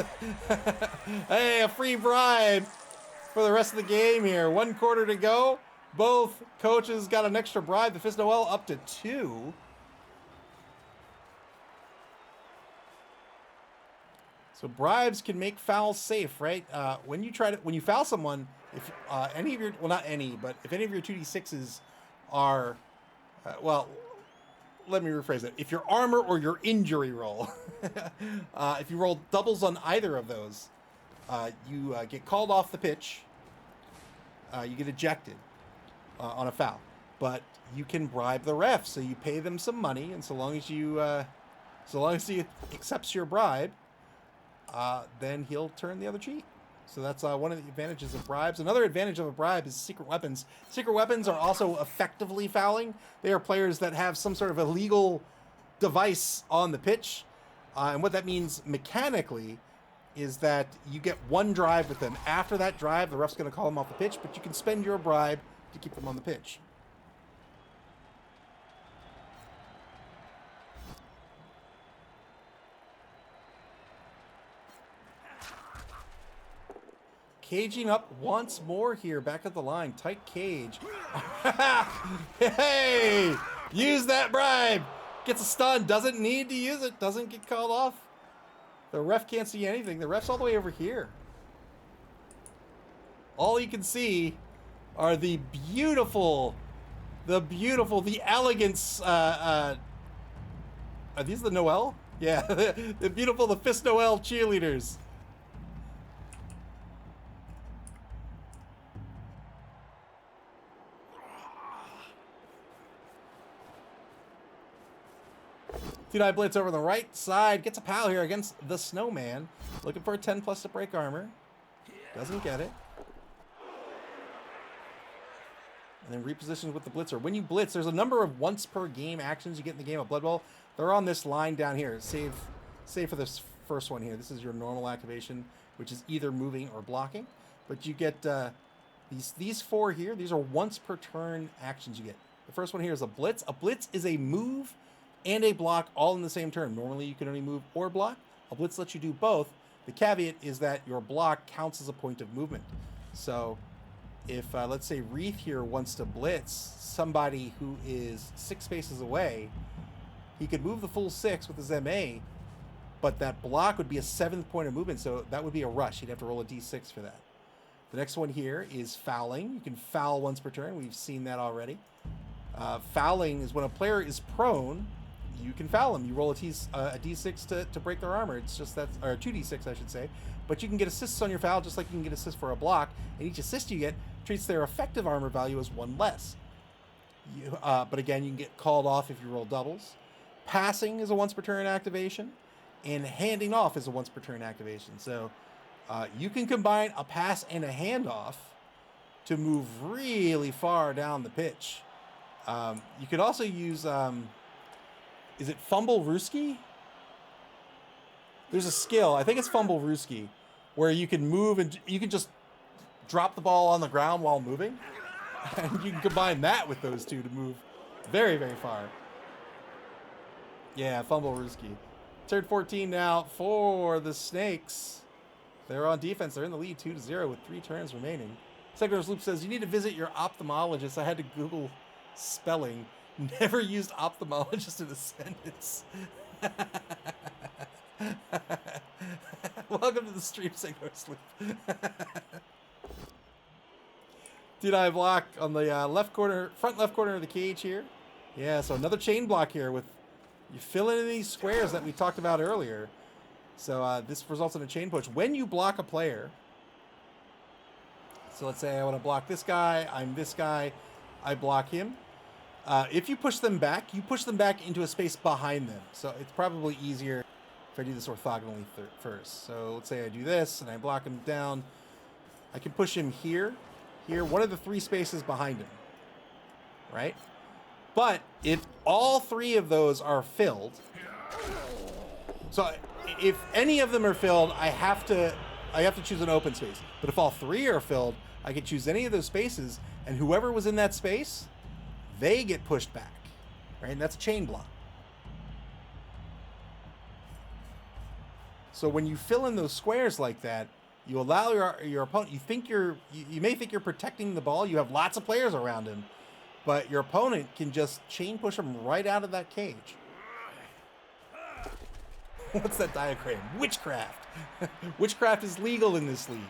Speaker 1: Hey, a free bribe for the rest of the game here. 1 quarter to go. Both coaches got an extra bribe. The Fist Noel up to 2. So bribes can make fouls safe, right? When you foul someone, if any of your, well, not any, but if any of your 2d6s are, well, let me rephrase it. If your armor or your injury roll, if you roll doubles on either of those, you get called off the pitch. You get ejected on a foul, but you can bribe the ref. So you pay them some money, and so long as he accepts your bribe, then he'll turn the other cheek. So that's one of the advantages of bribes. Another advantage of a bribe is secret weapons. Secret weapons are also effectively fouling. They are players that have some sort of illegal device on the pitch. And what that means mechanically is that you get 1 drive with them. After that drive, the ref's going to call them off the pitch, but you can spend your bribe to keep them on the pitch. Caging up once more here, back at the line. Tight cage. Hey! Use that bribe! Gets a stun, doesn't need to use it, doesn't get called off. The ref can't see anything. The ref's all the way over here. All you can see are the elegance, are these the Noel? Yeah, the Fist Noel cheerleaders. T9 Blitz over the right side. Gets a pal here against the Snowman. Looking for a 10 plus to break armor. Doesn't get it. And then repositions with the Blitzer. When you blitz, there's a number of once per game actions you get in the game of Blood Bowl. They're on this line down here. Save for this first one here. This is your normal activation, which is either moving or blocking. But you get these 4 here. These are once per turn actions you get. The first one here is a Blitz. A Blitz is a move and a block all in the same turn. Normally you can only move or block. A Blitz lets you do both. The caveat is that your block counts as a point of movement. So if, let's say, Wreath here wants to blitz somebody who is 6 spaces away, he could move the full 6 with his MA, but that block would be a 7th point of movement, so that would be a rush. He'd have to roll a d6 for that. The next one here is fouling. You can foul once per turn. We've seen that already. Fouling is when a player is prone, you can foul him. You roll a d6 to break their armor. It's just that, or 2d6, I should say. But you can get assists on your foul just like you can get assists for a block. And each assist you get treats their effective armor value as 1 less. But again, you can get called off if you roll doubles. Passing is a once per turn activation. And handing off is a once per turn activation. So you can combine a pass and a handoff to move really far down the pitch. You could also use... is it Fumble Rooski? There's a skill, I think it's Fumble Rooski, where you can move and you can just drop the ball on the ground while moving. And you can combine that with those two to move very, very far. Yeah, Fumble Rooski. Turn 14 now for the Snakes. They're on defense. They're in the lead 2-0 with 3 turns remaining. Secretar's Loop says, you need to visit your ophthalmologist. I had to Google spelling. Never used ophthalmologist in a sentence. Welcome to the stream, Secretar's Loop. D9 block on the left corner, front left corner of the cage here. Yeah, so another chain block here with you fill in these squares that we talked about earlier. So this results in a chain push. When you block a player, so let's say I want to block this guy, I'm this guy, I block him. If you push them back into a space behind them. So it's probably easier if I do this orthogonally first. So let's say I do this and I block him down. I can push him here, one of the 3 spaces behind him, right? But if all 3 of those are filled, so if any of them are filled, I have to choose an open space. But if all 3 are filled, I can choose any of those spaces, and whoever was in that space, they get pushed back, right? And that's a chain block. So when you fill in those squares like that, you allow your opponent. You may think you're protecting the ball. You have lots of players around him, but your opponent can just chain push him right out of that cage. What's that diagram? Witchcraft. Witchcraft is legal in this league.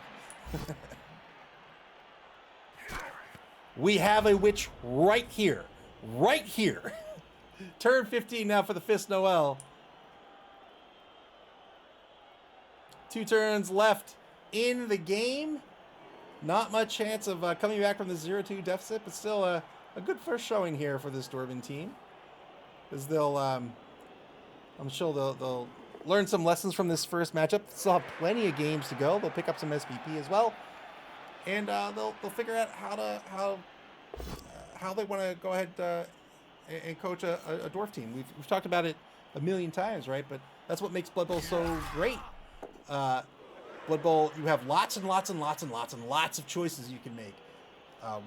Speaker 1: We have a witch right here. Right here. Turn 15 now for the Fist Noel. 2 turns left in the game. Not much chance of coming back from the 0-2 deficit, but still a good first showing here for this Dwarven team. Because they'll, I'm sure they'll learn some lessons from this first matchup. Still have plenty of games to go. They'll pick up some SPP as well. And they'll figure out how they want to go ahead and coach a dwarf team. We've talked about it a million times, right? But that's what makes Blood Bowl so great. Blood Bowl, you have lots and lots and lots and lots and lots of choices you can make.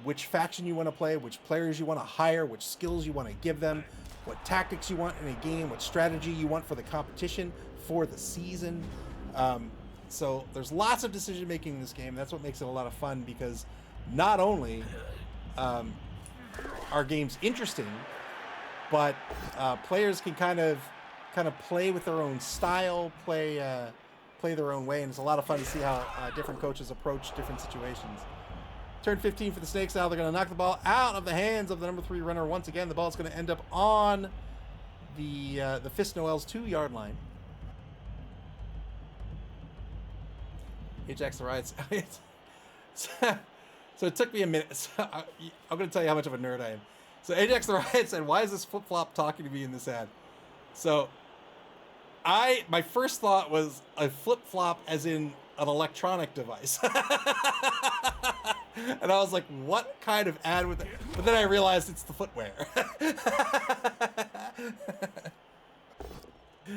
Speaker 1: Which faction you want to play, which players you want to hire, which skills you want to give them, what tactics you want in a game, what strategy you want for the competition, for the season. So there's lots of decision making in this game. That's what makes it a lot of fun, because not only are games interesting, but players can kind of play with their own style, play their own way, and it's a lot of fun to see how different coaches approach different situations. Turn 15 for the Snakes now. They're going to knock the ball out of the hands of the number 3 runner. Once again, the ball is going to end up on the Fist Noel's 2-yard line. Ajax the Riot. So it took me a minute. So I'm going to tell you how much of a nerd I am. So Ajax the Riot said, "Why is this flip-flop talking to me in this ad?" So my first thought was a flip-flop as in an electronic device. And I was like, what kind of ad would that? But then I realized it's the footwear.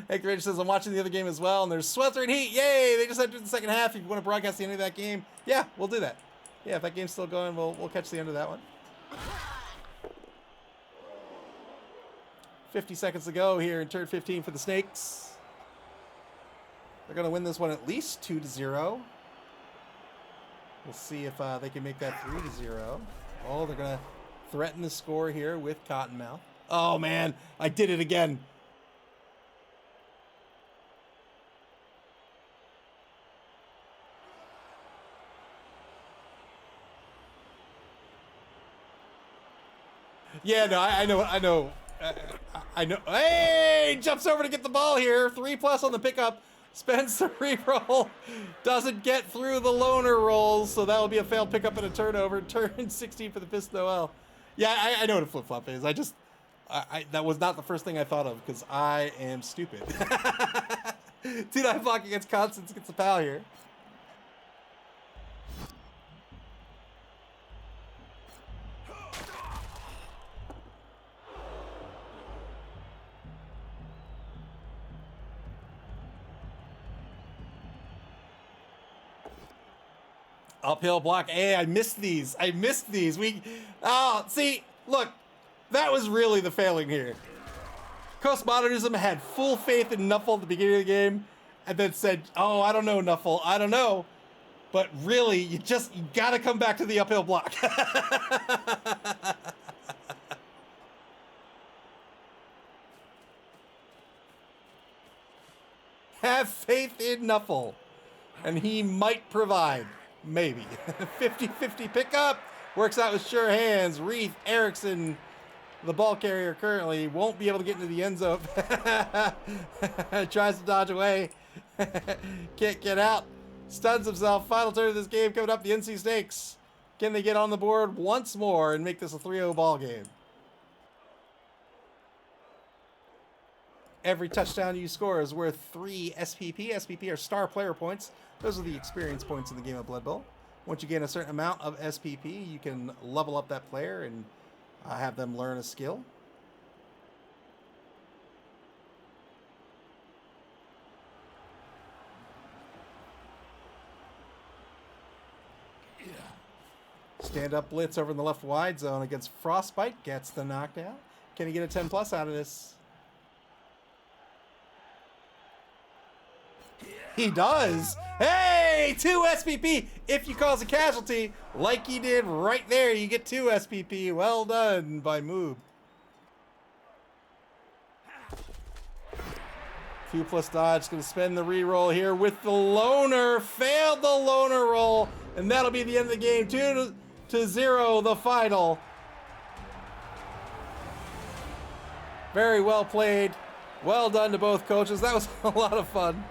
Speaker 1: Hey, Courage says, "I'm watching the other game as well, and there's sweltering heat. Yay! They just entered the second half. If you want to broadcast the end of that game, yeah, we'll do that. Yeah, if that game's still going, we'll catch the end of that one." 50 seconds to go here in turn 15 for the Snakes. They're going to win this one at least 2-0. We'll see if they can make that 3-0. Oh, they're going to threaten the score here with Cottonmouth. Oh, man, I did it again. Yeah, no, I know. Hey, jumps over to get the ball here. 3+ on the pickup. Spends the reroll. Doesn't get through the loner rolls, so that will be a failed pickup and a turnover. Turn 16 for the Fist Noel. Yeah, I know what a flip-flop is. That was not the first thing I thought of, because I am stupid. 2-9 block against Constance gets a pal here. Uphill block. Hey, I missed these. See, look, that was really the failing here. Postmodernism had full faith in Nuffle at the beginning of the game, and then said, "Oh, I don't know, Nuffle, I don't know." But really, you gotta come back to the uphill block. Have faith in Nuffle, and he might provide. Maybe. 50-50 pickup. Works out with sure hands. Reith Erickson, the ball carrier currently, won't be able to get into the end zone. Tries to dodge away. Can't get out. Stuns himself. Final turn of this game coming up. The NC Snakes. Can they get on the board once more and make this a 3-0 ball game? Every touchdown you score is worth 3 SPP. SPP are star player points. Those are the experience points in the game of Blood Bowl. Once you gain a certain amount of SPP, you can level up that player and have them learn a skill. Stand-up blitz over in the left wide zone against Frostbite. Gets the knockdown. Can he get a 10+ out of this? He does. Hey, 2 SPP. If you cause a casualty, like he did right there, you get 2 SPP. Well done by Moob. 2+ dodge. Going to spend the reroll here with the loner. Failed the loner roll. And that'll be the end of the game. 2-0, the final. Very well played. Well done to both coaches. That was a lot of fun.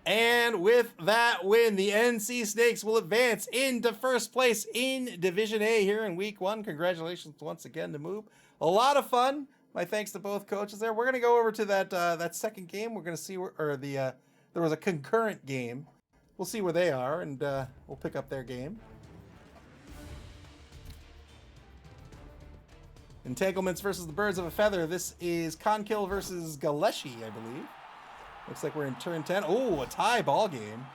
Speaker 1: And with that win, the NC Snakes will advance into first place in Division A here in Week 1. Congratulations once again to Moob. A lot of fun. My thanks to both coaches there. We're going to go over to that second game. We're going to see where, there was a concurrent game. We'll see where they are, and we'll pick up their game. Entanglements versus the Birds of a Feather. This is Conkill versus Galeshi, I believe. Looks like we're in turn 10. Oh, a tie ball game.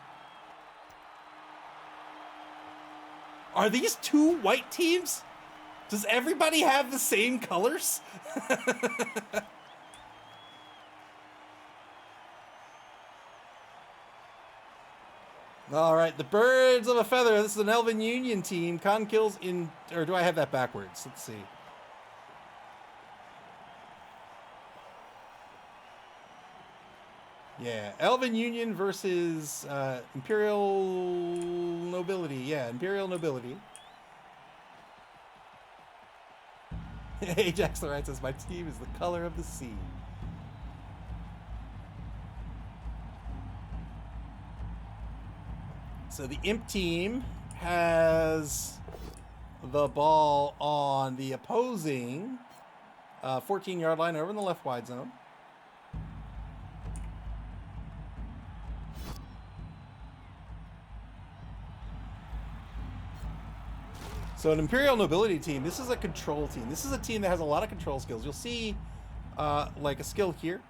Speaker 1: Are these 2 white teams? Does everybody have the same colors? All right, the Birds of a Feather. This is an Elven Union team. Conkill's in, or do I have that backwards? Let's see. Yeah, Elven Union versus Imperial Nobility. Yeah, Imperial Nobility. Ajax the right says, my team is the color of the sea. So the Imp team has the ball on the opposing 14-yard line over in the left wide zone. So an Imperial Nobility team, this is a control team. This is a team that has a lot of control skills. You'll see like a skill here,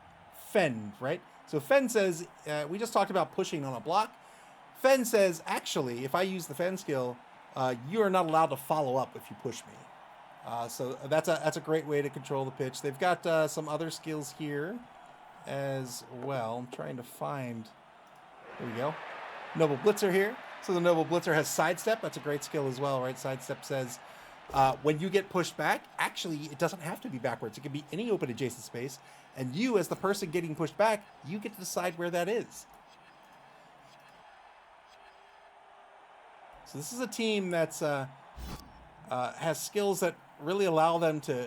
Speaker 1: Fend, right? So Fend says, we just talked about pushing on a block. Fend says, actually, if I use the Fend skill, you are not allowed to follow up if you push me. So that's a great way to control the pitch. They've got some other skills here as well. I'm trying to find, there we go. Noble Blitzer here. So the Noble Blitzer has Sidestep. That's a great skill as well, right? Sidestep says when you get pushed back, actually, it doesn't have to be backwards. It can be any open adjacent space. And you, as the person getting pushed back, you get to decide where that is. So this is a team that's has skills that really allow them to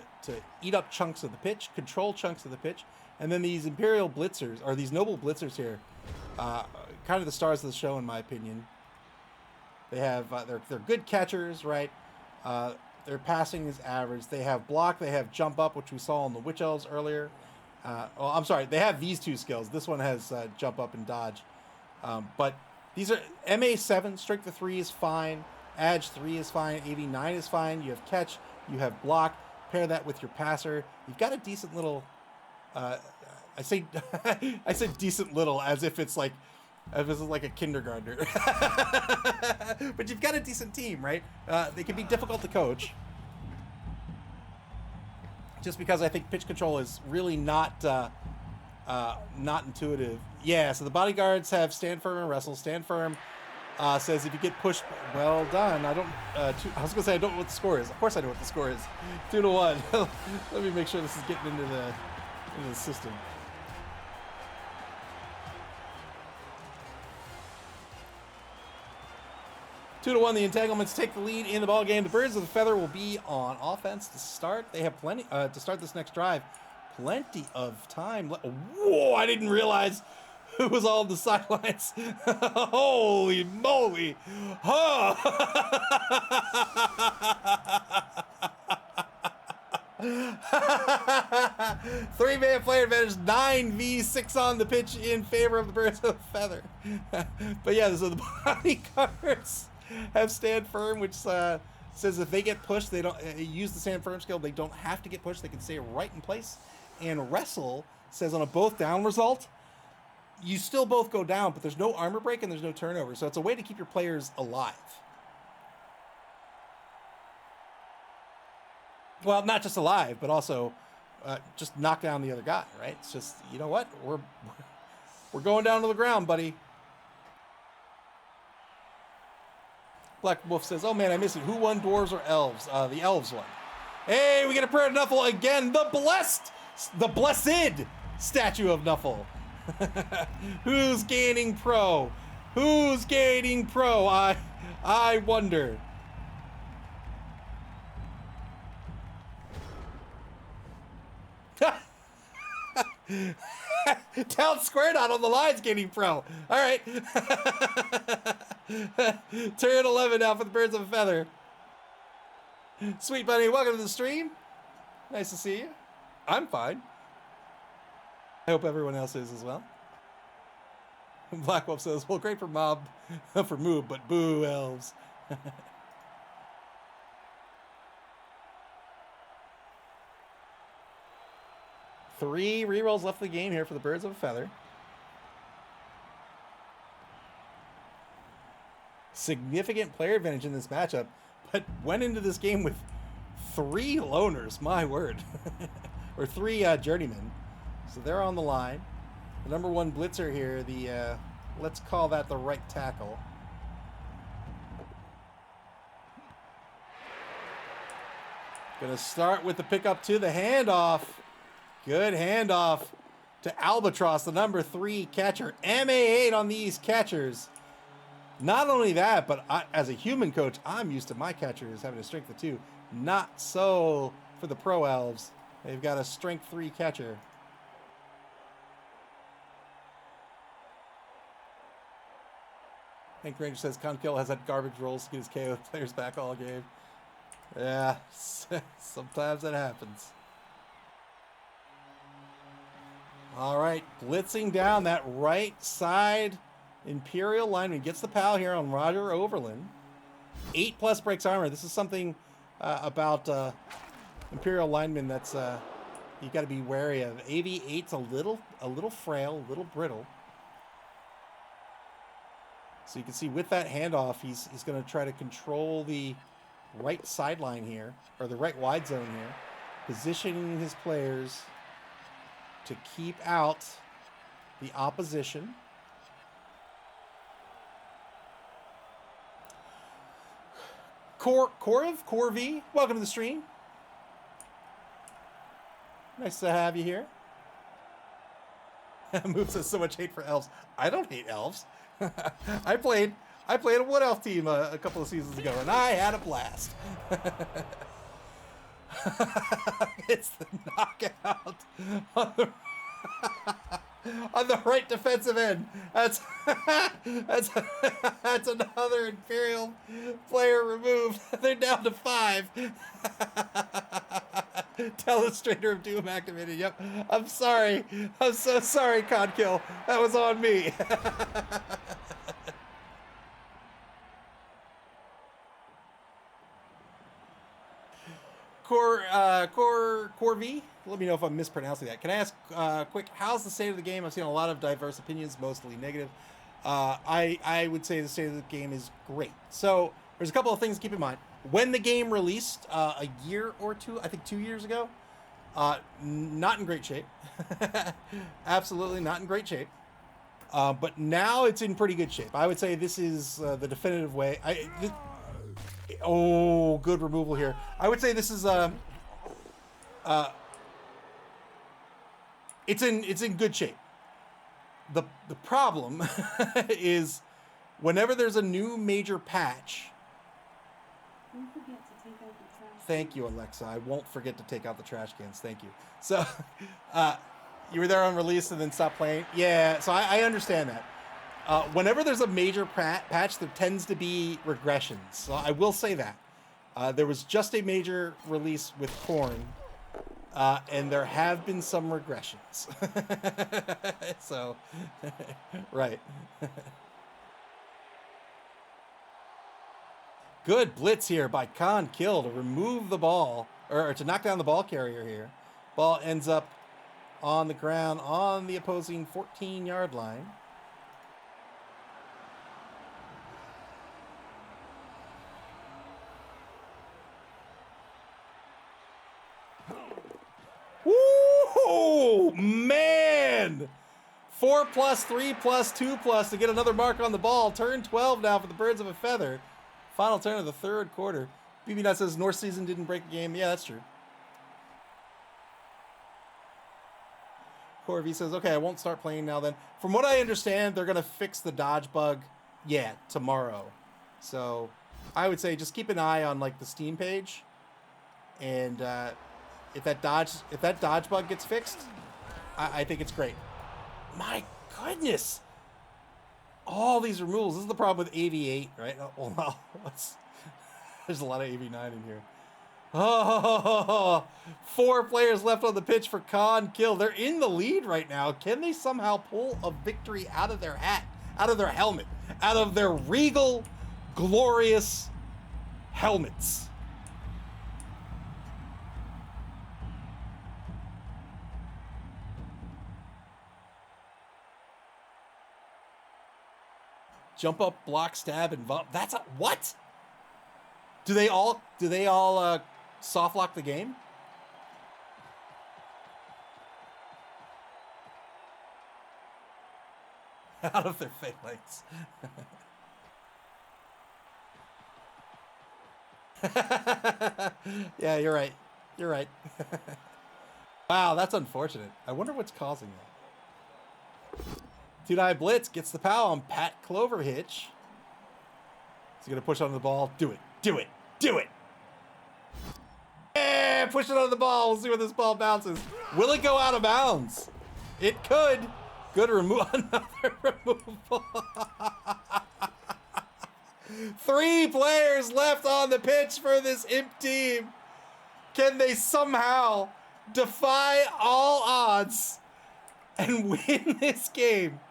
Speaker 1: eat up chunks of the pitch, control chunks of the pitch. And then these Imperial Blitzers, or these Noble Blitzers here, kind of the stars of the show, in my opinion. They have they're good catchers, right? Their passing is average. They have block. They have jump up, which we saw on the Witch Elves earlier. Well, I'm sorry. They have these 2 skills. This one has jump up and dodge. But these are MA7. Strength of 3 is fine. Edge 3 is fine. AV 9 is fine. You have catch. You have block. Pair that with your passer. You've got a decent little. I said decent little as if it's like. This is like a kindergartner. But you've got a decent team, right? They can be difficult to coach. Just because I think pitch control is really not intuitive. Yeah, so the bodyguards have stand firm and wrestle. Stand firm says if you get pushed, well done. I was gonna say I don't know what the score is. Of course I know what the score is. 2-1. Let me make sure this is getting into the system. 2-1, the Entanglements take the lead in the ball game. The Birds of the Feather will be on offense to start. They have plenty to start this next drive. Plenty of time. Whoa! I didn't realize who was all on the sidelines. Holy moly! Huh. 3-man player advantage, 9v6 on the pitch in favor of the Birds of the Feather. But yeah, so the bodyguards have stand firm, which says if they get pushed, they don't use the stand firm skill. They don't have to get pushed. They can stay right in place. And wrestle says on a both down result, you still both go down, but there's no armor break and there's no turnover. So it's a way to keep your players alive. Well, not just alive, but also just knock down the other guy, right? It's just, you know what? We're going down to the ground, buddy. Black Wolf says, oh man, I missed it. Who won, dwarves or elves? The elves won. Hey, we get a prayer to Nuffle again. The blessed statue of Nuffle. Who's gaining pro? Who's gaining pro? I wonder. Town Square not on the lines gaining pro. All right. Turn 11 now for the Birds of a Feather. Sweet Bunny, welcome to the stream. Nice to see you. I'm fine. I hope everyone else is as well. Black Wolf says, well, great for mob, for moob, but boo elves. 3 rerolls left of the game here for the Birds of a Feather. Significant player advantage in this matchup, but went into this game with 3 loners, my word. Or 3 journeymen. So they're on the line. The number 1 blitzer here, the let's call that the right tackle. Gonna start with the pickup to the handoff. Good handoff to Albatross, the number 3 catcher. MA8 on these catchers. Not only that, but as a human coach, I'm used to my catchers having a strength of 2. Not so for the pro elves. They've got a strength 3 catcher. Hank Ranger says Conkill has had garbage rolls to get his KO players back all game. Yeah, sometimes it happens. All right, blitzing down that right side. Imperial lineman gets the PAL here on Roger Overland. 8+ breaks armor. This is something about Imperial lineman that's you got to be wary of. AV8's a little frail, a little brittle. So you can see with that handoff, he's going to try to control the right sideline here, or the right wide zone here, positioning his players to keep out the opposition. Corv, welcome to the stream. Nice to have you here. Move says so much hate for elves. I don't hate elves. I played a Wood Elf team a couple of seasons ago, and I had a blast. It's the knockout on the, on the right defensive end. That's another Imperial player removed. They're down to 5. Telestrator of Doom activated. Yep. I'm sorry. I'm so sorry, Conkill. That was on me. Corv, let me know if I'm mispronouncing that. Can I ask quick, how's the state of the game? I've seen a lot of diverse opinions, mostly negative. I would say the state of the game is great. So there's a couple of things to keep in mind. When the game released a year or 2, I think 2 years ago, not in great shape. Absolutely not in great shape. But now it's in pretty good shape. I would say this is the definitive way. Oh, good removal here. I would say this is it's in good shape. The problem is whenever there's a new major patch.
Speaker 2: Don't forget to take out the trash.
Speaker 1: Thank you, Alexa. I won't forget to take out the trash cans. Thank you. So you were there on release and then stopped playing. Yeah, so I understand that. Whenever there's a major patch, there tends to be regressions. So I will say that. There was just a major release with Corn, and there have been some regressions. So, right. Good blitz here by Conkill to remove the ball, or to knock down the ball carrier here. Ball ends up on the ground on the opposing 14-yard line. Woo, man! 4+, 3+, 2+ to get another mark on the ball. Turn 12 now for the Birds of a Feather. Final turn of the third quarter. BB Nut says North Season didn't break the game. Yeah, that's true. Corby says, okay, I won't start playing now then. From what I understand, they're going to fix the dodge bug, tomorrow. So I would say just keep an eye on like the Steam page. And if that dodge bug gets fixed, I think it's great. My goodness. All these removals. This is the problem with AV8, right? Oh, well, there's a lot of AV9 in here. Oh, 4 players left on the pitch for Con Kill. They're in the lead right now. Can they somehow pull a victory out of their hat, out of their helmet, out of their regal, glorious helmets? Jump up, block, stab, and vomp. That's a what? Do they all soft lock the game? Out of their phalanx. Yeah, you're right. You're right. Wow, that's unfortunate. I wonder what's causing that. Two-die blitz gets the pow on Pat Cloverhitch. Is he going to push onto the ball? Do it. Do it. Do it. Yeah, push it onto the ball. We'll see where this ball bounces. Will it go out of bounds? It could. Good remove. Another removal. 3 players left on the pitch for this imp team. Can they somehow defy all odds and win this game?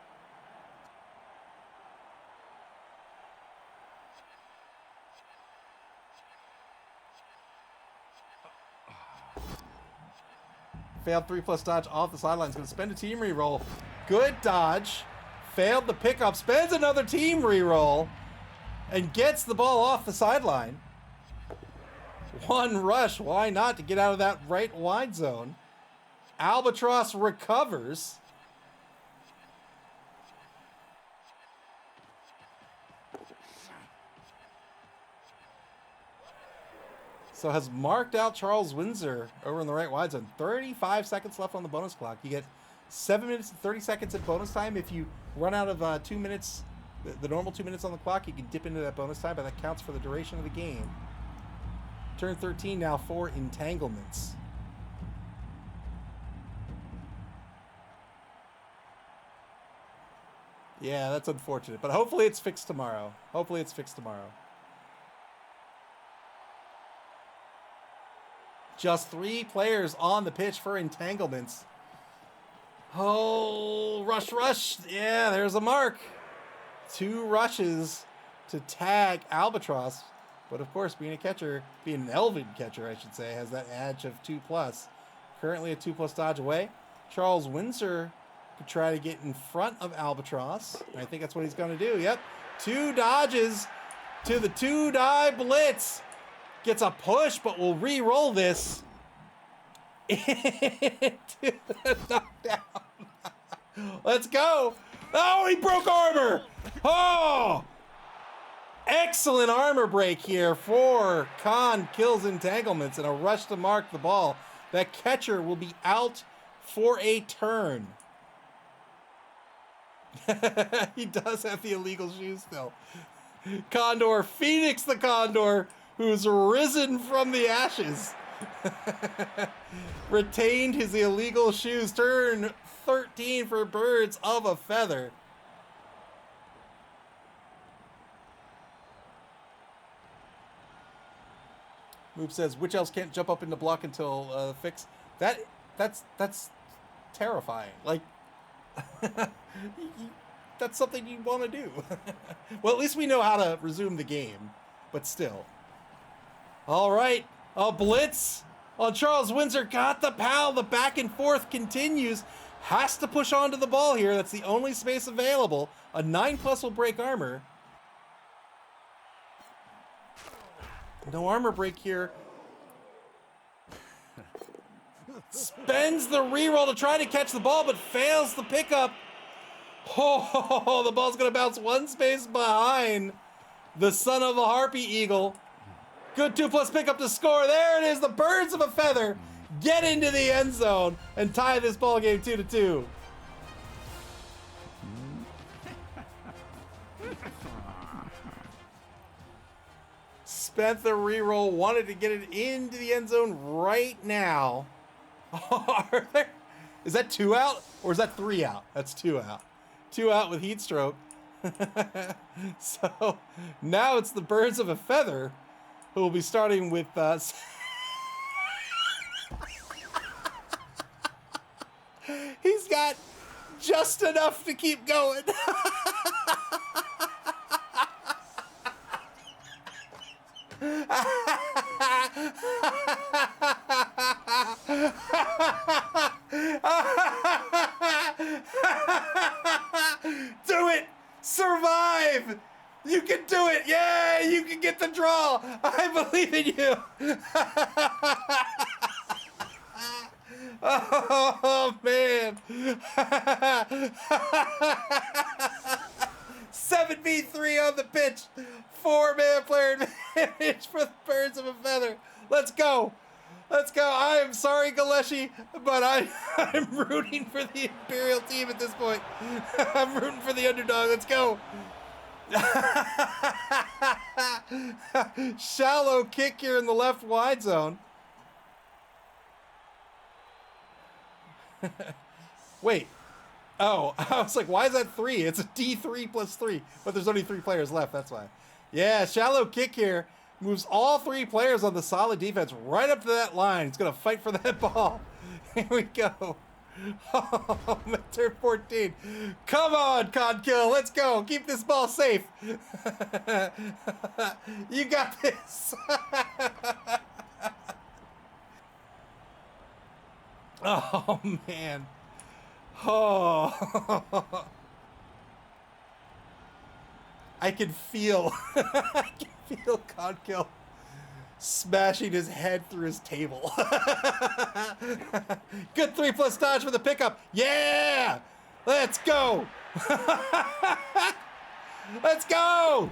Speaker 1: Failed 3+ dodge off the sideline. He's going to spend a team reroll. Good dodge. Failed the pickup. Spends another team reroll. And gets the ball off the sideline. One rush. Why not? To get out of that right wide zone. Albatross recovers. So has marked out Charles Windsor over in the right wide zone. 35 seconds left on the bonus clock. You get 7 minutes and 30 seconds at bonus time. If you run out of 2 minutes, the normal 2 minutes on the clock, you can dip into that bonus time, but that counts for the duration of the game. Turn 13 now for entanglements. Yeah, that's unfortunate, but hopefully it's fixed tomorrow. Hopefully it's fixed tomorrow. Just 3 players on the pitch for entanglements. Oh, rush, rush. Yeah, there's a mark. 2 rushes to tag Albatross. But of course, being a catcher, being an Elven catcher, I should say, has that edge of 2+. Currently a 2+ dodge away. Charles Windsor could try to get in front of Albatross. And I think that's what he's going to do. Yep. 2 dodges to the 2-die blitz. Gets a push, but will re-roll this into the knockdown. Let's go. Oh, he broke armor. Oh, excellent armor break here for Khan kills entanglements and a rush to mark the ball. That catcher will be out for a turn. He does have the illegal shoes still. Condor, Phoenix the Condor, who's risen from the ashes, retained his illegal shoes. Turn 13 for Birds of a Feather. Moop says, which else can't jump up in the block until fix? That's terrifying. Like, that's something you want to do. Well, at least we know how to resume the game, but still. All right, a blitz on Charles Windsor. Got the pal. The back and forth continues. Has to push onto the ball here. That's the only space available. A 9+ will break armor. No armor break here. Spends the reroll to try to catch the ball, but fails the pickup. Oh, the ball's going to bounce one space behind the son of a Harpy Eagle. Good 2+ pickup to score. There it is. The birds of a feather get into the end zone and tie this ball game 2-2. Spent the reroll, wanted to get it into the end zone right now. Is that 2 out or is that 3 out? That's 2 out. 2 out with heat stroke. So now it's the birds of a feather who will be starting with us. He's got just enough to keep going. Do it! Survive! You can do it! Yeah, you can get the draw! I believe in you! Oh, man! 7v3 on the pitch! 4-man player advantage for the birds of a feather. Let's go! Let's go! I am sorry, Galeshi, but I'm rooting for the Imperial team at this point. I'm rooting for the underdog. Let's go! Shallow kick here in the left wide zone. Wait. Oh, I was like, why is that 3? It's a D3 plus 3, but there's only 3 players left. That's why. Yeah, shallow kick here. Moves all 3 players on the solid defense right up to that line. He's going to fight for that ball. Here we go. Oh, turn 14. Come on, Conkill. Let's go. Keep this ball safe. You got this. Oh, man. Oh. I can feel Conkill smashing his head through his table. Good 3+ dodge for the pickup. Yeah! Let's go! Let's go!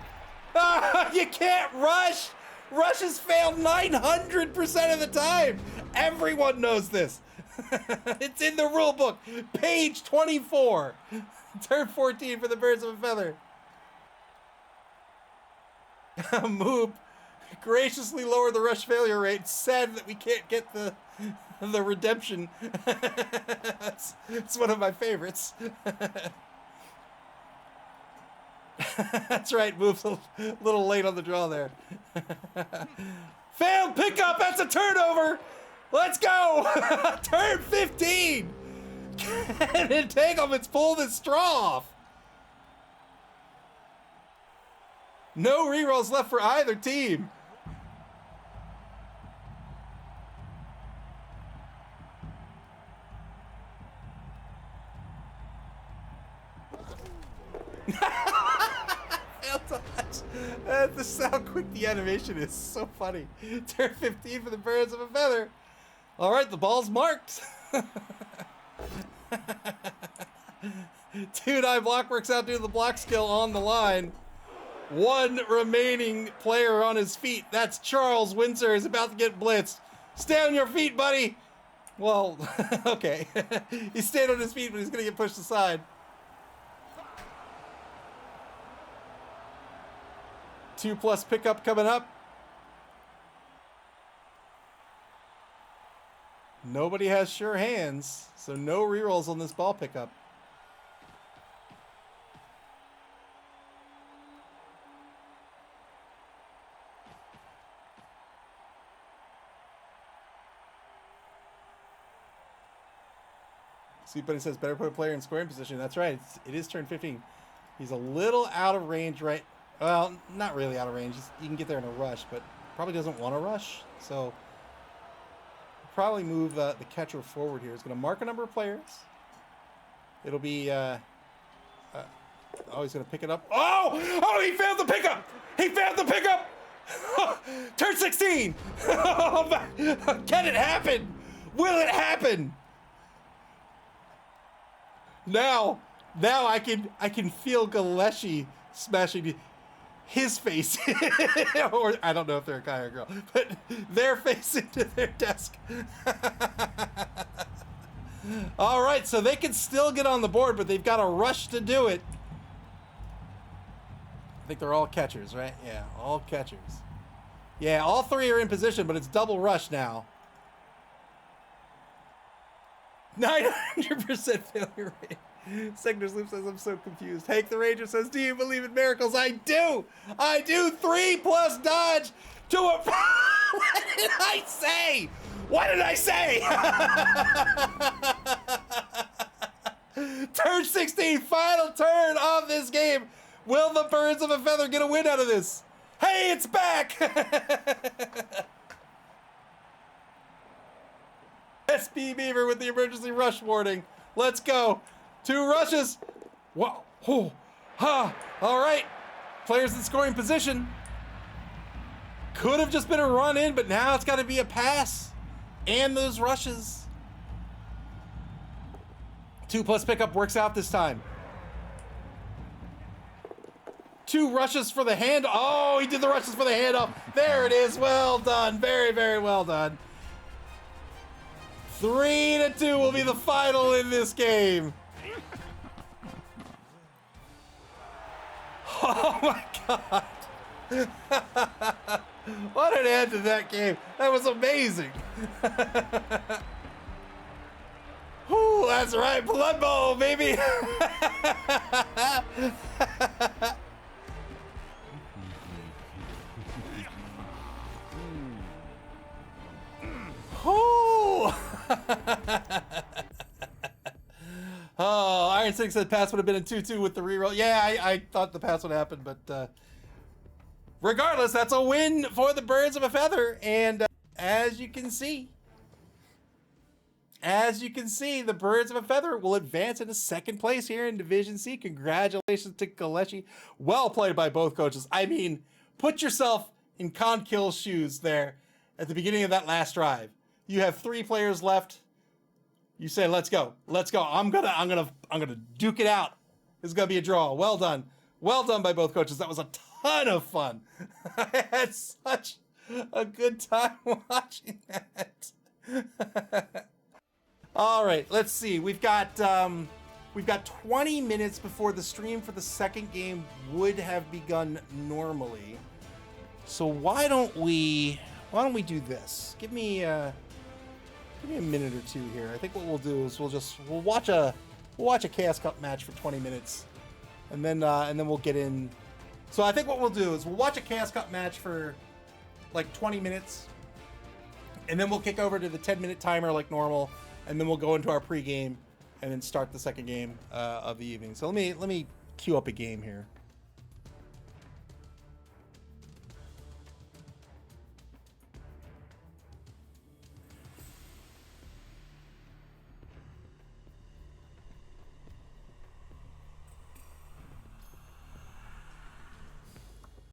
Speaker 1: You can't rush! Rushes fail 900% of the time! Everyone knows this. It's in the rule book. Page 24. Turn 14 for the birds of a feather. Moop graciously lower the rush failure rate. Sad that we can't get the redemption. It's one of my favorites. That's right, Moop's a little late on the draw there. Failed pickup, that's a turnover. Let's go. Turn 15. And entanglements pull the straw off. No rerolls left for either team. This is how quick the animation is. So funny. Turn 15 for the birds of a feather. All right, the ball's marked. 2-9 block works out due to the block skill on the line. 1 remaining player on his feet. That's Charles Windsor. Is about to get blitzed. Stay on your feet, buddy. Well, okay. He's staying on his feet, but he's going to get pushed aside. 2+ pickup coming up. Nobody has sure hands, so no rerolls on this ball pickup. See, but it says better put a player in scoring position. That's right. It is turn 15. He's a little out of range right. Well, not really out of range. You can get there in a rush, but probably doesn't want to rush. So probably move the catcher forward here. It's going to mark a number of players. It'll be... oh, he's going to pick it up. Oh! Oh, he failed the pickup! He failed the pickup! Turn 16! Can it happen? Will it happen? Now I can feel Galeshi smashing his face, or I don't know if they're a guy or a girl, but their face into their desk. All right, so they can still get on the board, but they've got a rush to do it. I think they're all catchers, right? Yeah, all catchers. Yeah, all three are in position, but it's double rush now. 900% failure rate. Secondary Loop says, I'm so confused. Hank the Ranger says, do you believe in miracles? I do. I do. 3+ dodge to a... What did I say? What did I say? Turn 16, final turn of this game. Will the Birds of a Feather get a win out of this? Hey, it's back! SB Beaver with the emergency rush warning. Let's go. 2 rushes. Whoa. Oh. Ha. All right. Players in scoring position. Could have just been a run in, but now it's got to be a pass. And those rushes. 2+ pickup works out this time. 2 rushes for the hand. Oh, he did the rushes for the handoff. There it is. Well done. Very, very well done. 3-2 will be the final in this game. Oh my God. What an end to that game. That was amazing. Whew, that's right. Blood Bowl, baby. Oh, Iron Six said pass would have been a 2-2 with the reroll. Yeah, I thought the pass would happen, but regardless, that's a win for the Birds of a Feather. And as you can see, the Birds of a Feather will advance into 2nd place here in Division C. Congratulations to Galeshi. Well played by both coaches. I mean, put yourself in Konkill's shoes there at the beginning of that last drive. You have 3 players left. You say, let's go. Let's go. I'm gonna duke it out. It's gonna be a draw. Well done. Well done by both coaches. That was a ton of fun. I had such a good time watching that. All right, let's see. We've got 20 minutes before the stream for the 2nd game would have begun normally. So why don't we do this? Give me a minute or two here. I think what we'll do is we'll watch a Chaos Cup match for 20 minutes, and then we'll get in. So I think what we'll do is we'll watch a Chaos Cup match for like 20 minutes, and then we'll kick over to the 10-minute timer like normal, and then we'll go into our pregame, and then start the 2nd game of the evening. So let me queue up a game here.